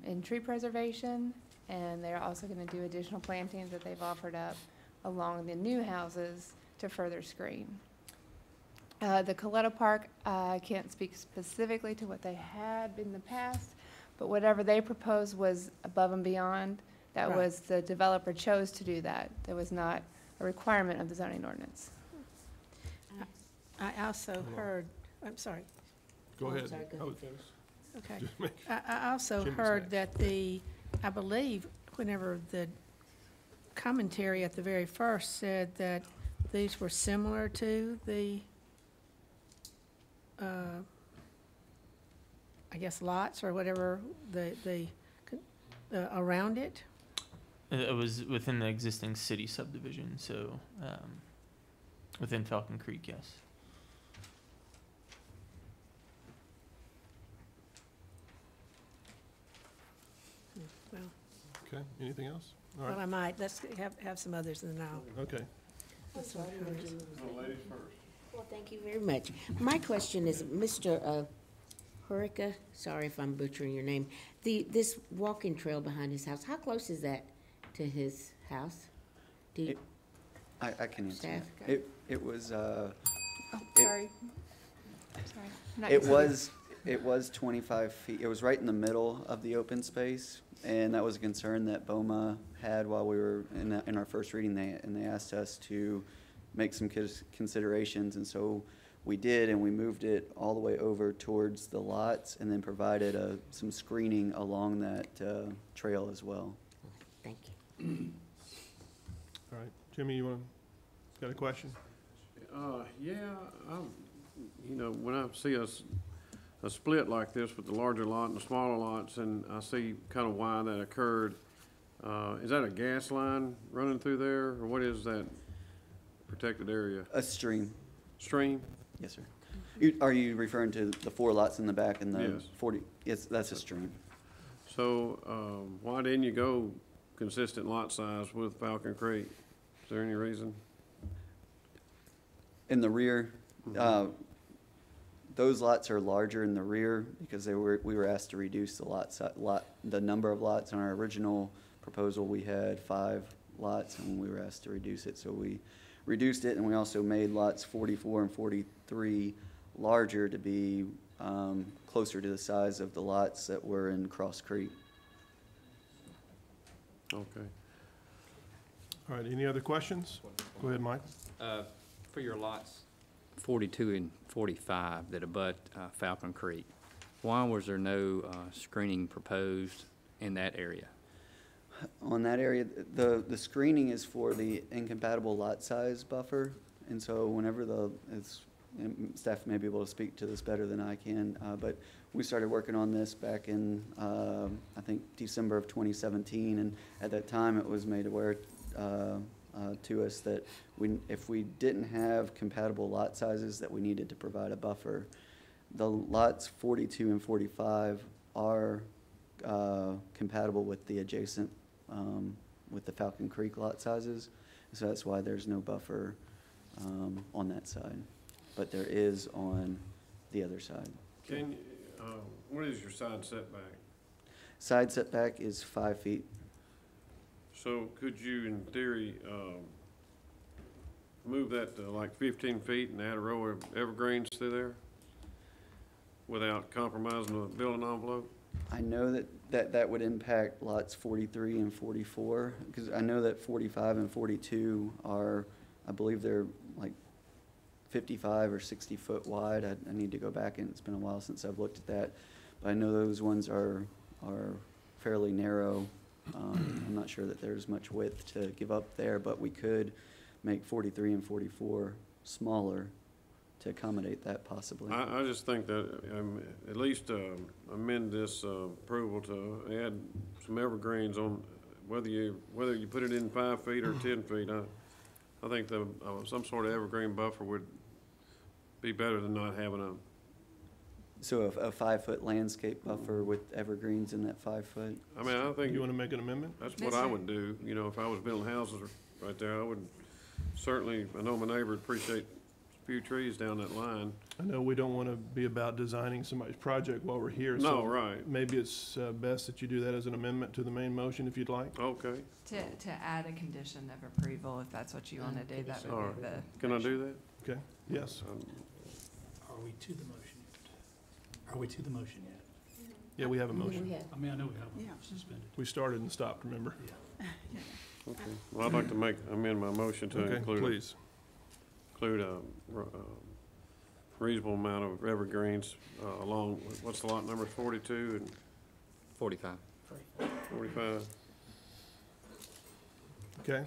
in tree preservation, and they're also going to do additional plantings that they've offered up along the new houses to further screen. The Coletta Park, I can't speak specifically to what they had in the past, but whatever they proposed was above and beyond. That Right. was, the developer chose to do that. There was not a requirement of the zoning ordinance. I also heard, I'm sorry. Go Oh, I'm ahead. sorry, go I ahead, was- finish. Okay. Just make- I also Jim was heard next. that I believe whenever the commentary at the very first said that these were similar to the, I guess lots or whatever, around it? It was within the existing city subdivision, so within Falcon Creek, yes. Well, Okay, anything else? All well, right, I might, let's have some others and then I'll. okay. That's what hers. Ladies first. Well, thank you very much. My question is, Mr. Hurica, sorry if I'm butchering your name, this walking trail behind his house, how close is that to his house? Do you, I can answer Staff? that. It was, Oh, It- sorry. Sorry. I'm not it used to was, it was 25 feet. It was right in the middle of the open space. And that was a concern that BOMA had while we were in our first reading. And they asked us to make some considerations. And so we did, and we moved it all the way over towards the lots and then provided some screening along that trail as well. thank you. All right, Jimmy, you got a question? Yeah, you know, when I see a split like this with the larger lot and the smaller lots, and I see kind of why that occurred, is that a gas line running through there, or what is that protected area? A stream. Stream? Yes, sir. Are you referring to the 4 lots in the back and the Yes. 40? Yes, that's a stream. So, why didn't you go consistent lot size with Falcon Creek? Is there any reason? In the rear, those lots are larger in the rear because we were asked to reduce the number of lots. In our original proposal, we had 5 lots, and we were asked to reduce it. So we reduced it, and we also made lots 44 and 43 larger to be closer to the size of the lots that were in Cross Creek. Okay. All right, any other questions? Go ahead, Mike. For your lots 42 and 45 that abut Falcon Creek, why was there no screening proposed in that area? On that area, the screening is for the incompatible lot size buffer, and so whenever and staff may be able to speak to this better than I can, but we started working on this back in, I think, December of 2017, and at that time, it was made aware to us that if we didn't have compatible lot sizes, that we needed to provide a buffer. The lots 42 and 45 are compatible with the adjacent, with the Falcon Creek lot sizes, so that's why there's no buffer on that side, but there is on the other side. What is your side setback? Side setback is 5 feet. So could you, in theory, move that to like 15 feet and add a row of evergreens through there without compromising the building envelope? I know that would impact lots 43 and 44, because I know that 45 and 42 are, I believe they're like 55 or 60 foot wide. I need to go back, and it's been a while since I've looked at that. But I know those ones are fairly narrow. I'm not sure that there's much width to give up there, but we could make 43 and 44 smaller to accommodate that possibly. I just think that at least amend this approval to add some evergreens on, whether you put it in 5 feet or 10 feet. I think some sort of evergreen buffer would be better than not having a. So a 5 foot landscape buffer with evergreens in that 5 foot? I mean, I think. You want to make an amendment? That's what I would do. You know, if I was building houses right there, I would certainly, I know my neighbor would appreciate a few trees down that line. I know we don't want to be about designing somebody's project while we're here. No, so right. Maybe it's best that you do that as an amendment to the main motion if you'd like. Okay. To add a condition of approval, if that's what you want to do, that All would be right. the. Can I do that? Okay, yes. Are we to the motion yet? Are we to the motion yet? Yeah, we have a motion. I mean, I know we have one suspended. We started and stopped, remember? Okay. Well, I'd like to amend my motion to Okay, include. please. Include a reasonable amount of evergreens along, what's the lot number, 42 and? 45. 45. Okay.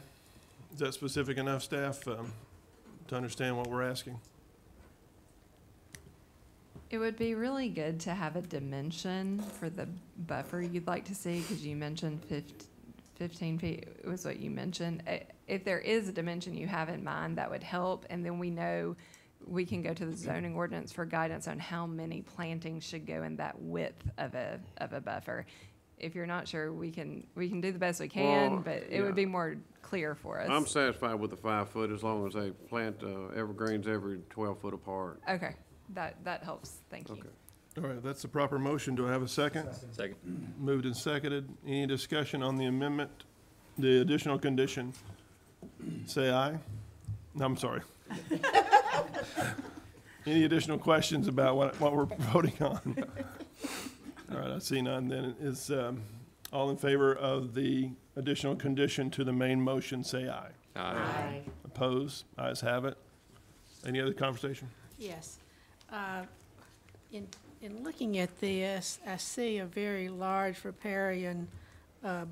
Is that specific enough, staff, to understand what we're asking? It would be really good to have a dimension for the buffer you'd like to see, because you mentioned 15 feet was what you mentioned. If there is a dimension you have in mind, that would help, and then we know we can go to the zoning ordinance for guidance on how many plantings should go in that width of a buffer. If you're not sure, we can do the best we can, Well, but it would yeah. be more clear for us. I'm satisfied with the 5 foot as long as they plant evergreens every 12 foot apart. Okay, that helps. Thank you. Okay. All right, that's the proper motion. Do I have a second? Second. Moved and seconded. Any discussion on the amendment, the additional condition? Say aye. No, I'm sorry. Any additional questions about what we're voting on? All right, I see none. Then is all in favor of the additional condition to the main motion, say aye. Aye. Opposed? Ayes have it. Any other conversation? Yes. In looking at this, I see a very large riparian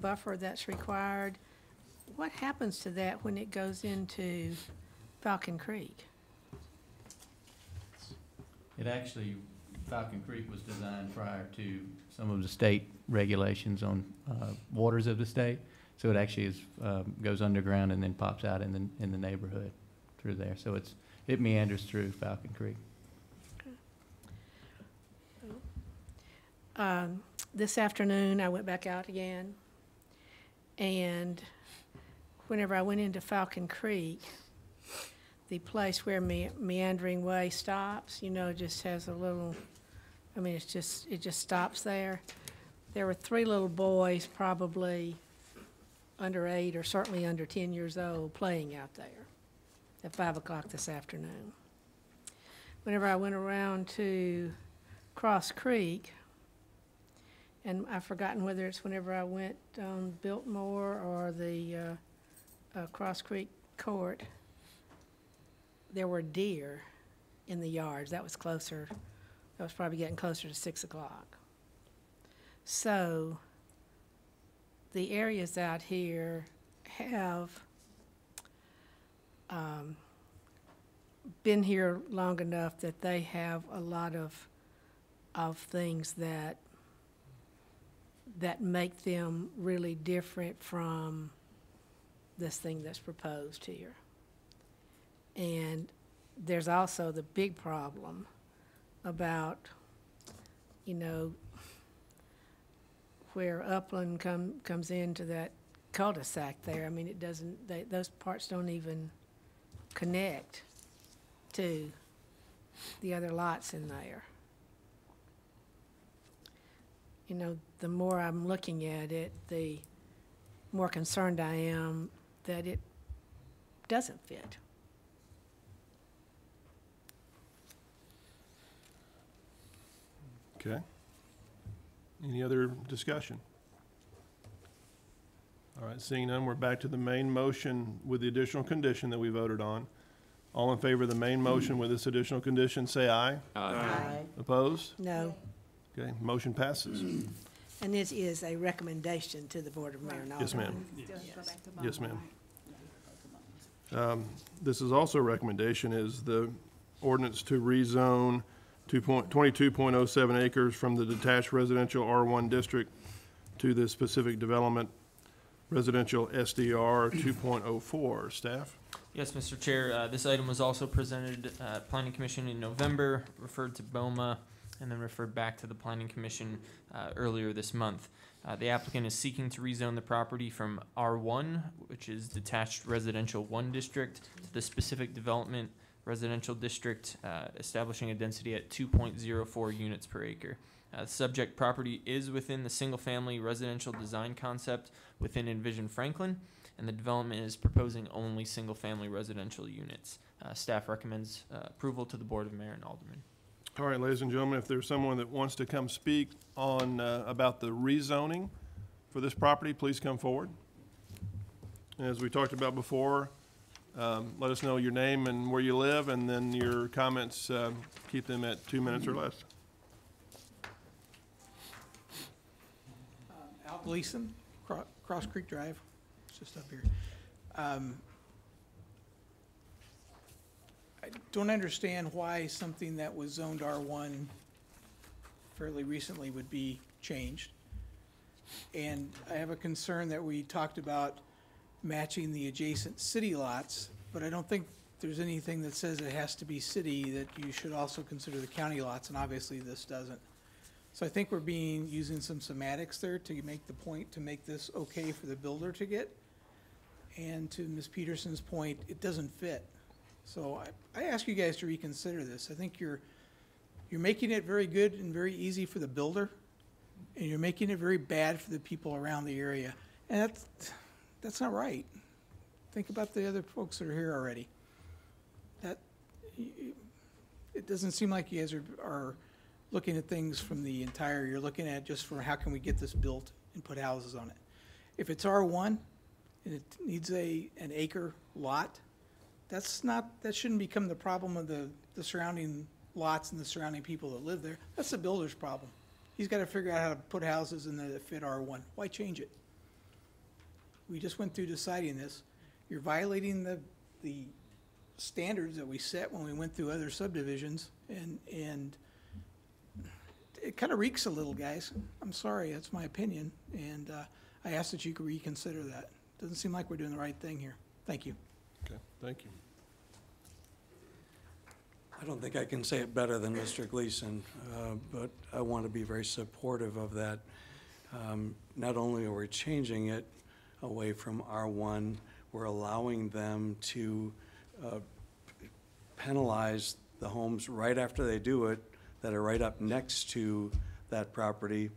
buffer that's required. What happens to that when it goes into Falcon Creek? It actually, Falcon Creek was designed prior to some of the state regulations on waters of the state. So it actually is, goes underground and then pops out in the neighborhood through there. So it meanders through Falcon Creek. This afternoon, I went back out again, and whenever I went into Falcon Creek, the place where Meandering Way stops, just has a little, it just stops there. There were 3 little boys, probably under 8 or certainly under 10 years old, playing out there at 5 o'clock this afternoon. Whenever I went around to Cross Creek, and I've forgotten whether it's whenever I went on Biltmore or the Cross Creek Court, there were deer in the yards. That was closer. That was probably getting closer to 6 o'clock. So the areas out here have been here long enough that they have a lot of things that make them really different from this thing that's proposed here. And there's also the big problem about, where Upland comes into that cul-de-sac there. It doesn't, those parts don't even connect to the other lots in there. The more I'm looking at it, the more concerned I am that it doesn't fit. Okay. Any other discussion? All right, seeing none, we're back to the main motion with the additional condition that we voted on. All in favor of the main motion with this additional condition, say aye. Aye. Opposed? No. Okay, motion passes. And this is a recommendation to the Board of Mayor and Aldermen. Yes, ma'am. Yes. Yes, ma'am. This is also a recommendation, is the ordinance to rezone 22.07 acres from the detached residential R1 district to the specific development residential SDR 2.04. Staff? Yes, Mr. Chair. This item was also presented at Planning Commission in November, referred to BOMA, and then referred back to the Planning Commission earlier this month. The applicant is seeking to rezone the property from R1, which is detached residential 1 district, to the specific development residential district, establishing a density at 2.04 units per acre. The subject property is within the single-family residential design concept within Envision Franklin, and the development is proposing only single-family residential units. Staff recommends approval to the Board of Mayor and Aldermen. All right, ladies and gentlemen, if there's someone that wants to come speak on, about the rezoning for this property, please come forward. As we talked about before, let us know your name and where you live, and then your comments, keep them at 2 minutes or less. Al Gleason, Cross Creek Drive, it's just up here. I don't understand why something that was zoned R1 fairly recently would be changed. And I have a concern that we talked about matching the adjacent city lots, but I don't think there's anything that says it has to be city, that you should also consider the county lots, and obviously this doesn't. So I think we're using some semantics there to make the point, to make this okay for the builder to get. And to Ms. Peterson's point, it doesn't fit. So I ask you guys to reconsider this. I think you're making it very good and very easy for the builder, and you're making it very bad for the people around the area. And that's not right. Think about the other folks that are here already. It doesn't seem like you guys are looking at things from the entire, you're looking at just for how can we get this built and put houses on it. If it's R1 and it needs an acre lot, that shouldn't become the problem of the surrounding lots and the surrounding people that live there. That's the builder's problem. He's got to figure out how to put houses in there that fit R1. Why change it? We just went through deciding this. You're violating the standards that we set when we went through other subdivisions, and it kind of reeks a little, guys. I'm sorry, that's my opinion, and I ask that you could reconsider that. Doesn't seem like we're doing the right thing here. Thank you. Okay, thank you. I don't think I can say it better than Mr. Gleason, but I want to be very supportive of that. Not only are we changing it away from R1, we're allowing them to penalize the homes right after they do it that are right up next to that property.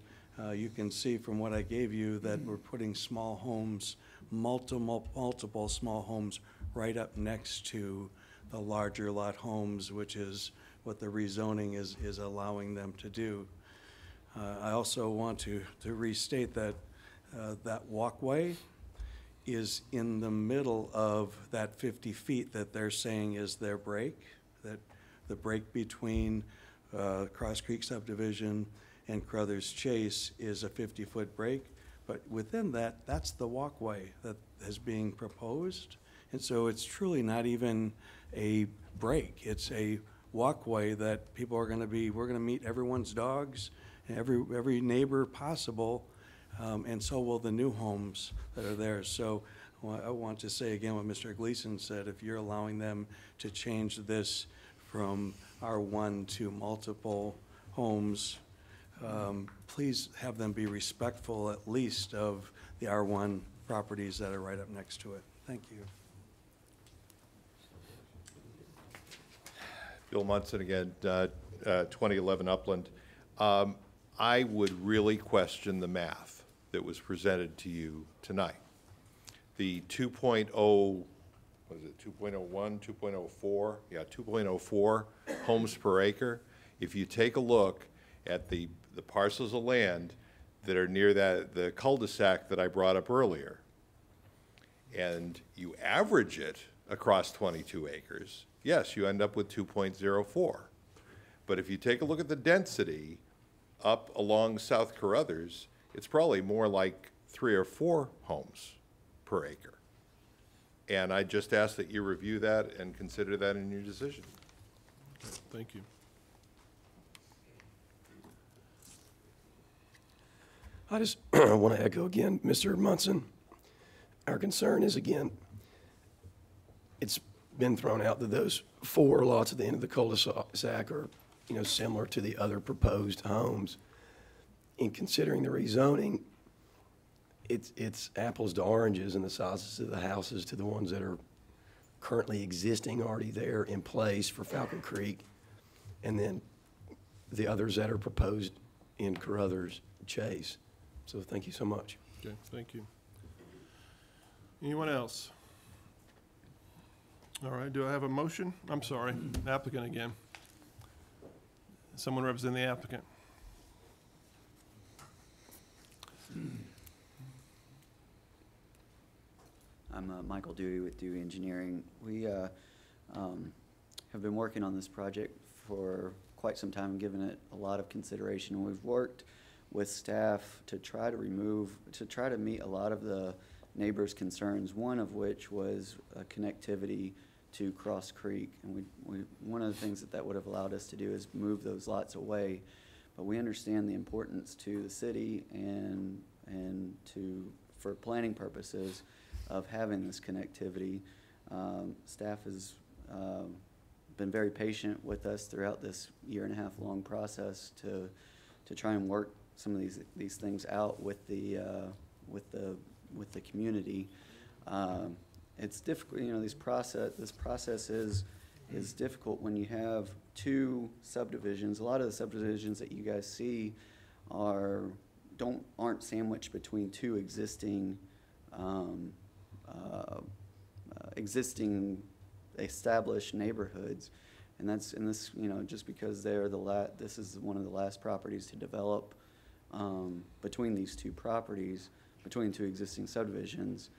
You can see from what I gave you that we're putting small homes, multiple small homes right up next to the larger lot homes, which is what the rezoning is allowing them to do. I also want to restate that that walkway is in the middle of that 50 feet that they're saying is their break, that the break between Cross Creek subdivision and Crothers Chase is a 50-foot break, but within that, that's the walkway that is being proposed. And so it's truly not even a break. It's a walkway that people are gonna we're gonna meet everyone's dogs, and every neighbor possible, and so will the new homes that are there. So I want to say again what Mr. Gleason said, if you're allowing them to change this from R1 to multiple homes, please have them be respectful at least of the R1 properties that are right up next to it. Thank you. Bill Munson again, 2011 Upland. I would really question the math that was presented to you tonight. The 2.0, what is it, 2.01, 2.04? Yeah, 2.04 homes per acre. If you take a look at the parcels of land that are near the cul-de-sac that I brought up earlier, and you average it across 22 acres, yes, you end up with 2.04. But if you take a look at the density up along South Carruthers, it's probably more like 3 or 4 homes per acre. And I just ask that you review that and consider that in your decision. Okay, thank you. I just want to echo again, Mr. Munson, our concern is, again, it's been thrown out that those 4 lots at the end of the cul-de-sac are, similar to the other proposed homes. In considering the rezoning, it's apples to oranges in the sizes of the houses to the ones that are currently existing already there in place for Falcon Creek, and then the others that are proposed in Carruthers Chase. So thank you so much. Okay, thank you. Anyone else? All right, do I have a motion? I'm sorry, applicant again. Someone represent the applicant. I'm Michael Dewey with Dewey Engineering. We have been working on this project for quite some time, given it a lot of consideration. We've worked with staff to try to meet a lot of the neighbors' concerns, one of which was connectivity to Cross Creek. And one of the things that would have allowed us to do is move those lots away. But we understand the importance to the city and for planning purposes of having this connectivity. Staff has been very patient with us throughout this 1.5-year long process to try and work some of these things out with the community. It's difficult, this process is difficult when you have two subdivisions. A lot of the subdivisions that you guys see aren't sandwiched between two existing established neighborhoods, and this just because this is one of the last properties to develop between these two properties, between two existing subdivisions.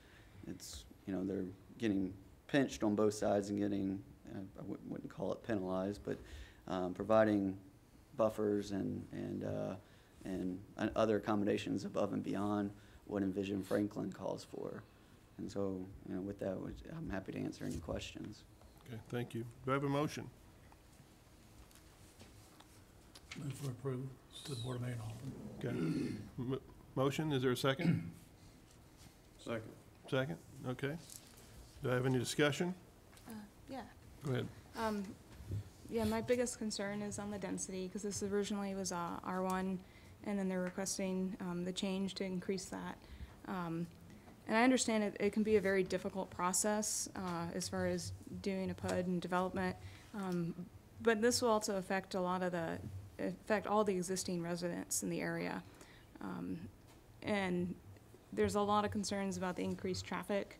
It's they're getting pinched on both sides and getting I wouldn't call it penalized, but providing buffers and other accommodations above and beyond what Envision Franklin calls for. And so, with that, I'm happy to answer any questions. Okay, thank you. Do I have a motion? Move for approval to the Board of Mayor and Aldermen. Okay. Motion, is there a second? Second. Second, okay. Do I have any discussion? Yeah. Go ahead. Yeah, my biggest concern is on the density, because this originally was R1, and then they're requesting the change to increase that. And I understand it can be a very difficult process as far as doing a PUD and development, but this will also affect all the existing residents in the area. And there's a lot of concerns about the increased traffic,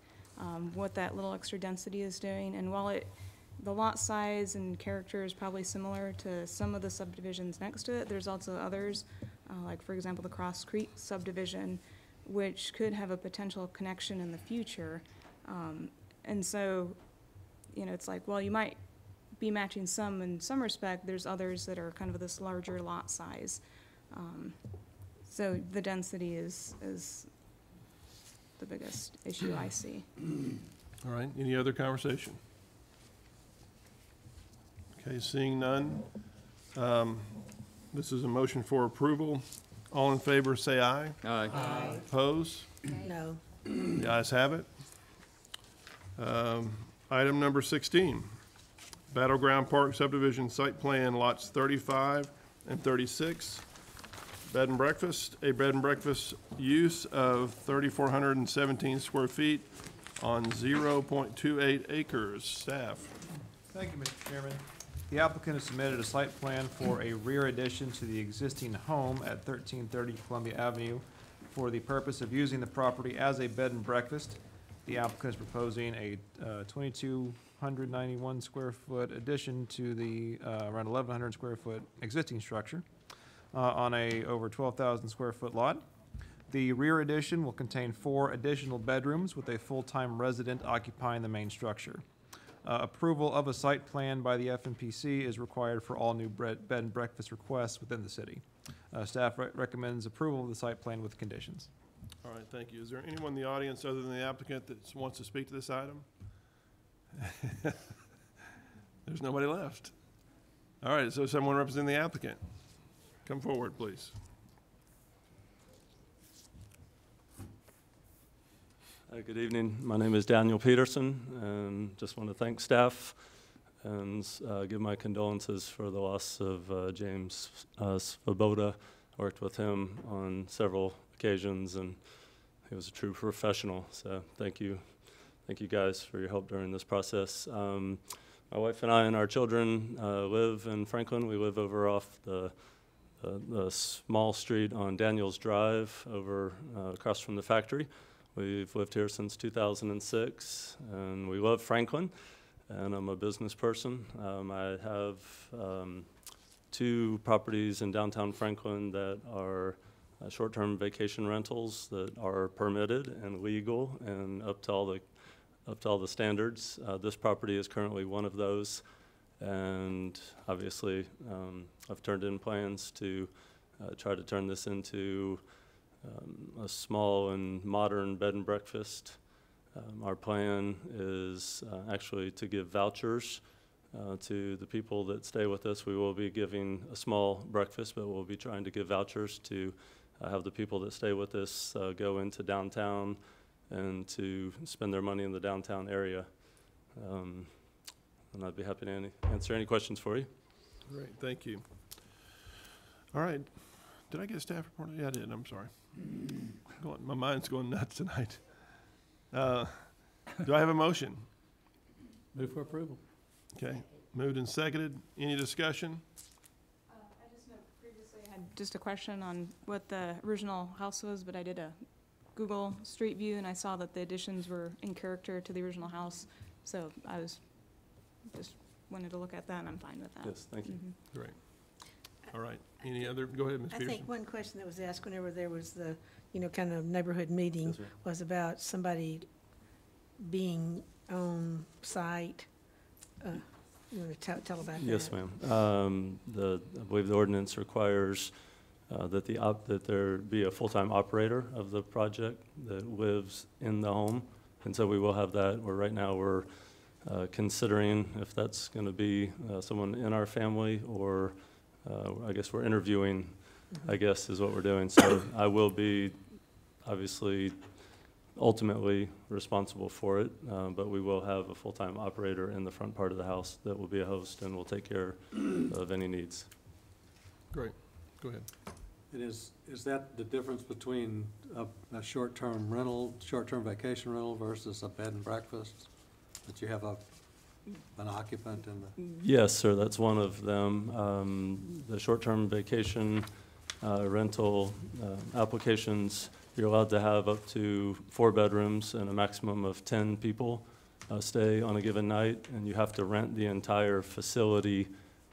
what that little extra density is doing, and while the lot size and character is probably similar to some of the subdivisions next to it, there's also others, like for example the Cross Creek subdivision, which could have a potential connection in the future. And so, it's like, well, you might be matching some in some respect, there's others that are kind of this larger lot size. So the density is the biggest issue I see. All right, any other conversation? Okay, seeing none. This is a motion for approval. All in favor, say aye. Aye. Aye. Oppose? No. The ayes have it. Item number 16, Battleground Park subdivision site plan lots 35 and 36. Bed and breakfast, a bed and breakfast use of 3,417 square feet on 0.28 acres. Staff. Thank you, Mr. Chairman. The applicant has submitted a site plan for a rear addition to the existing home at 1330 Columbia Avenue for the purpose of using the property as a bed and breakfast. The applicant is proposing a 2,291 square foot addition to the around 1,100 square foot existing structure on a over 12,000 square foot lot. The rear addition will contain 4 additional bedrooms with a full-time resident occupying the main structure. Approval of a site plan by the FMPC is required for all new bed and breakfast requests within the city. Staff recommends approval of the site plan with conditions. All right, thank you. Is there anyone in the audience other than the applicant that wants to speak to this item? There's nobody left. All right, so someone representing the applicant. Come forward, please. Good evening. My name is Daniel Peterson, and just want to thank staff and give my condolences for the loss of James Svoboda. Worked with him on several occasions, and he was a true professional. So thank you guys for your help during this process. My wife and I and our children live in Franklin. We live over off the small street on Daniels Drive over across from the factory. We've lived here since 2006, and we love Franklin, and I'm a business person. I have 2 properties in downtown Franklin that are short-term vacation rentals that are permitted and legal and up to all the standards. This property is currently one of those, and obviously I've turned in plans to try to turn this into a small and modern bed and breakfast. Our plan is actually to give vouchers to the people that stay with us. We will be giving a small breakfast, but we'll be trying to give vouchers to have the people that stay with us go into downtown and to spend their money in the downtown area. And I'd be happy to answer any questions for you. Great, thank you. All right, did I get a staff report? Yeah, I did, I'm sorry. My mind's going nuts tonight. Do I have a motion? Move for approval. Okay, moved and seconded. Any discussion? I just know previously I had just a question on what the original house was, but I did a Google Street View and I saw that the additions were in character to the original house. So I was just wanted to look at that and I'm fine with that. Yes, thank you. Great. All right, any other, go ahead, Ms. I Peterson. think one question that was asked whenever there was the, kind of neighborhood meeting Yes, ma'am. was about somebody being on site. You want to tell about that? Yes, ma'am. I believe the ordinance requires that there be a full-time operator of the project that lives in the home. And so we will have that, where right now we're considering if that's going to be someone in our family or I guess we're interviewing, I guess is what we're doing. So I will be obviously ultimately responsible for it, but we will have a full-time operator in the front part of the house that will be a host and will take care of any needs. Great, go ahead. And is that the difference between a short-term rental, short-term vacation rental versus a bed and breakfast? That you have an occupant in the? Yes, sir, that's one of them. The short-term vacation rental applications, you're allowed to have up to 4 bedrooms and a maximum of 10 people stay on a given night, and you have to rent the entire facility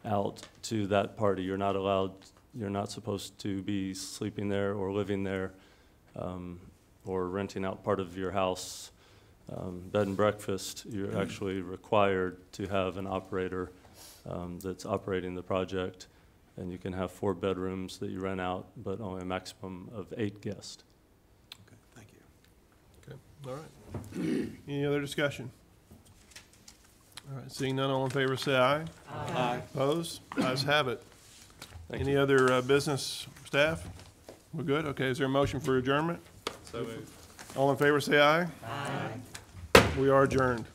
out to that party. You're not supposed to be sleeping there or living there or renting out part of your house. Bed and breakfast, you're actually required to have an operator that's operating the project, and you can have 4 bedrooms that you rent out, but only a maximum of 8 guests. Okay, thank you. Okay, all right. Any other discussion? All right, seeing none, all in favor say aye. Aye. Opposed? Ayes have it. Thank Any you. other business, staff? We're good? Okay, is there a motion for adjournment? So moved. All in favor say aye. Aye. We are adjourned.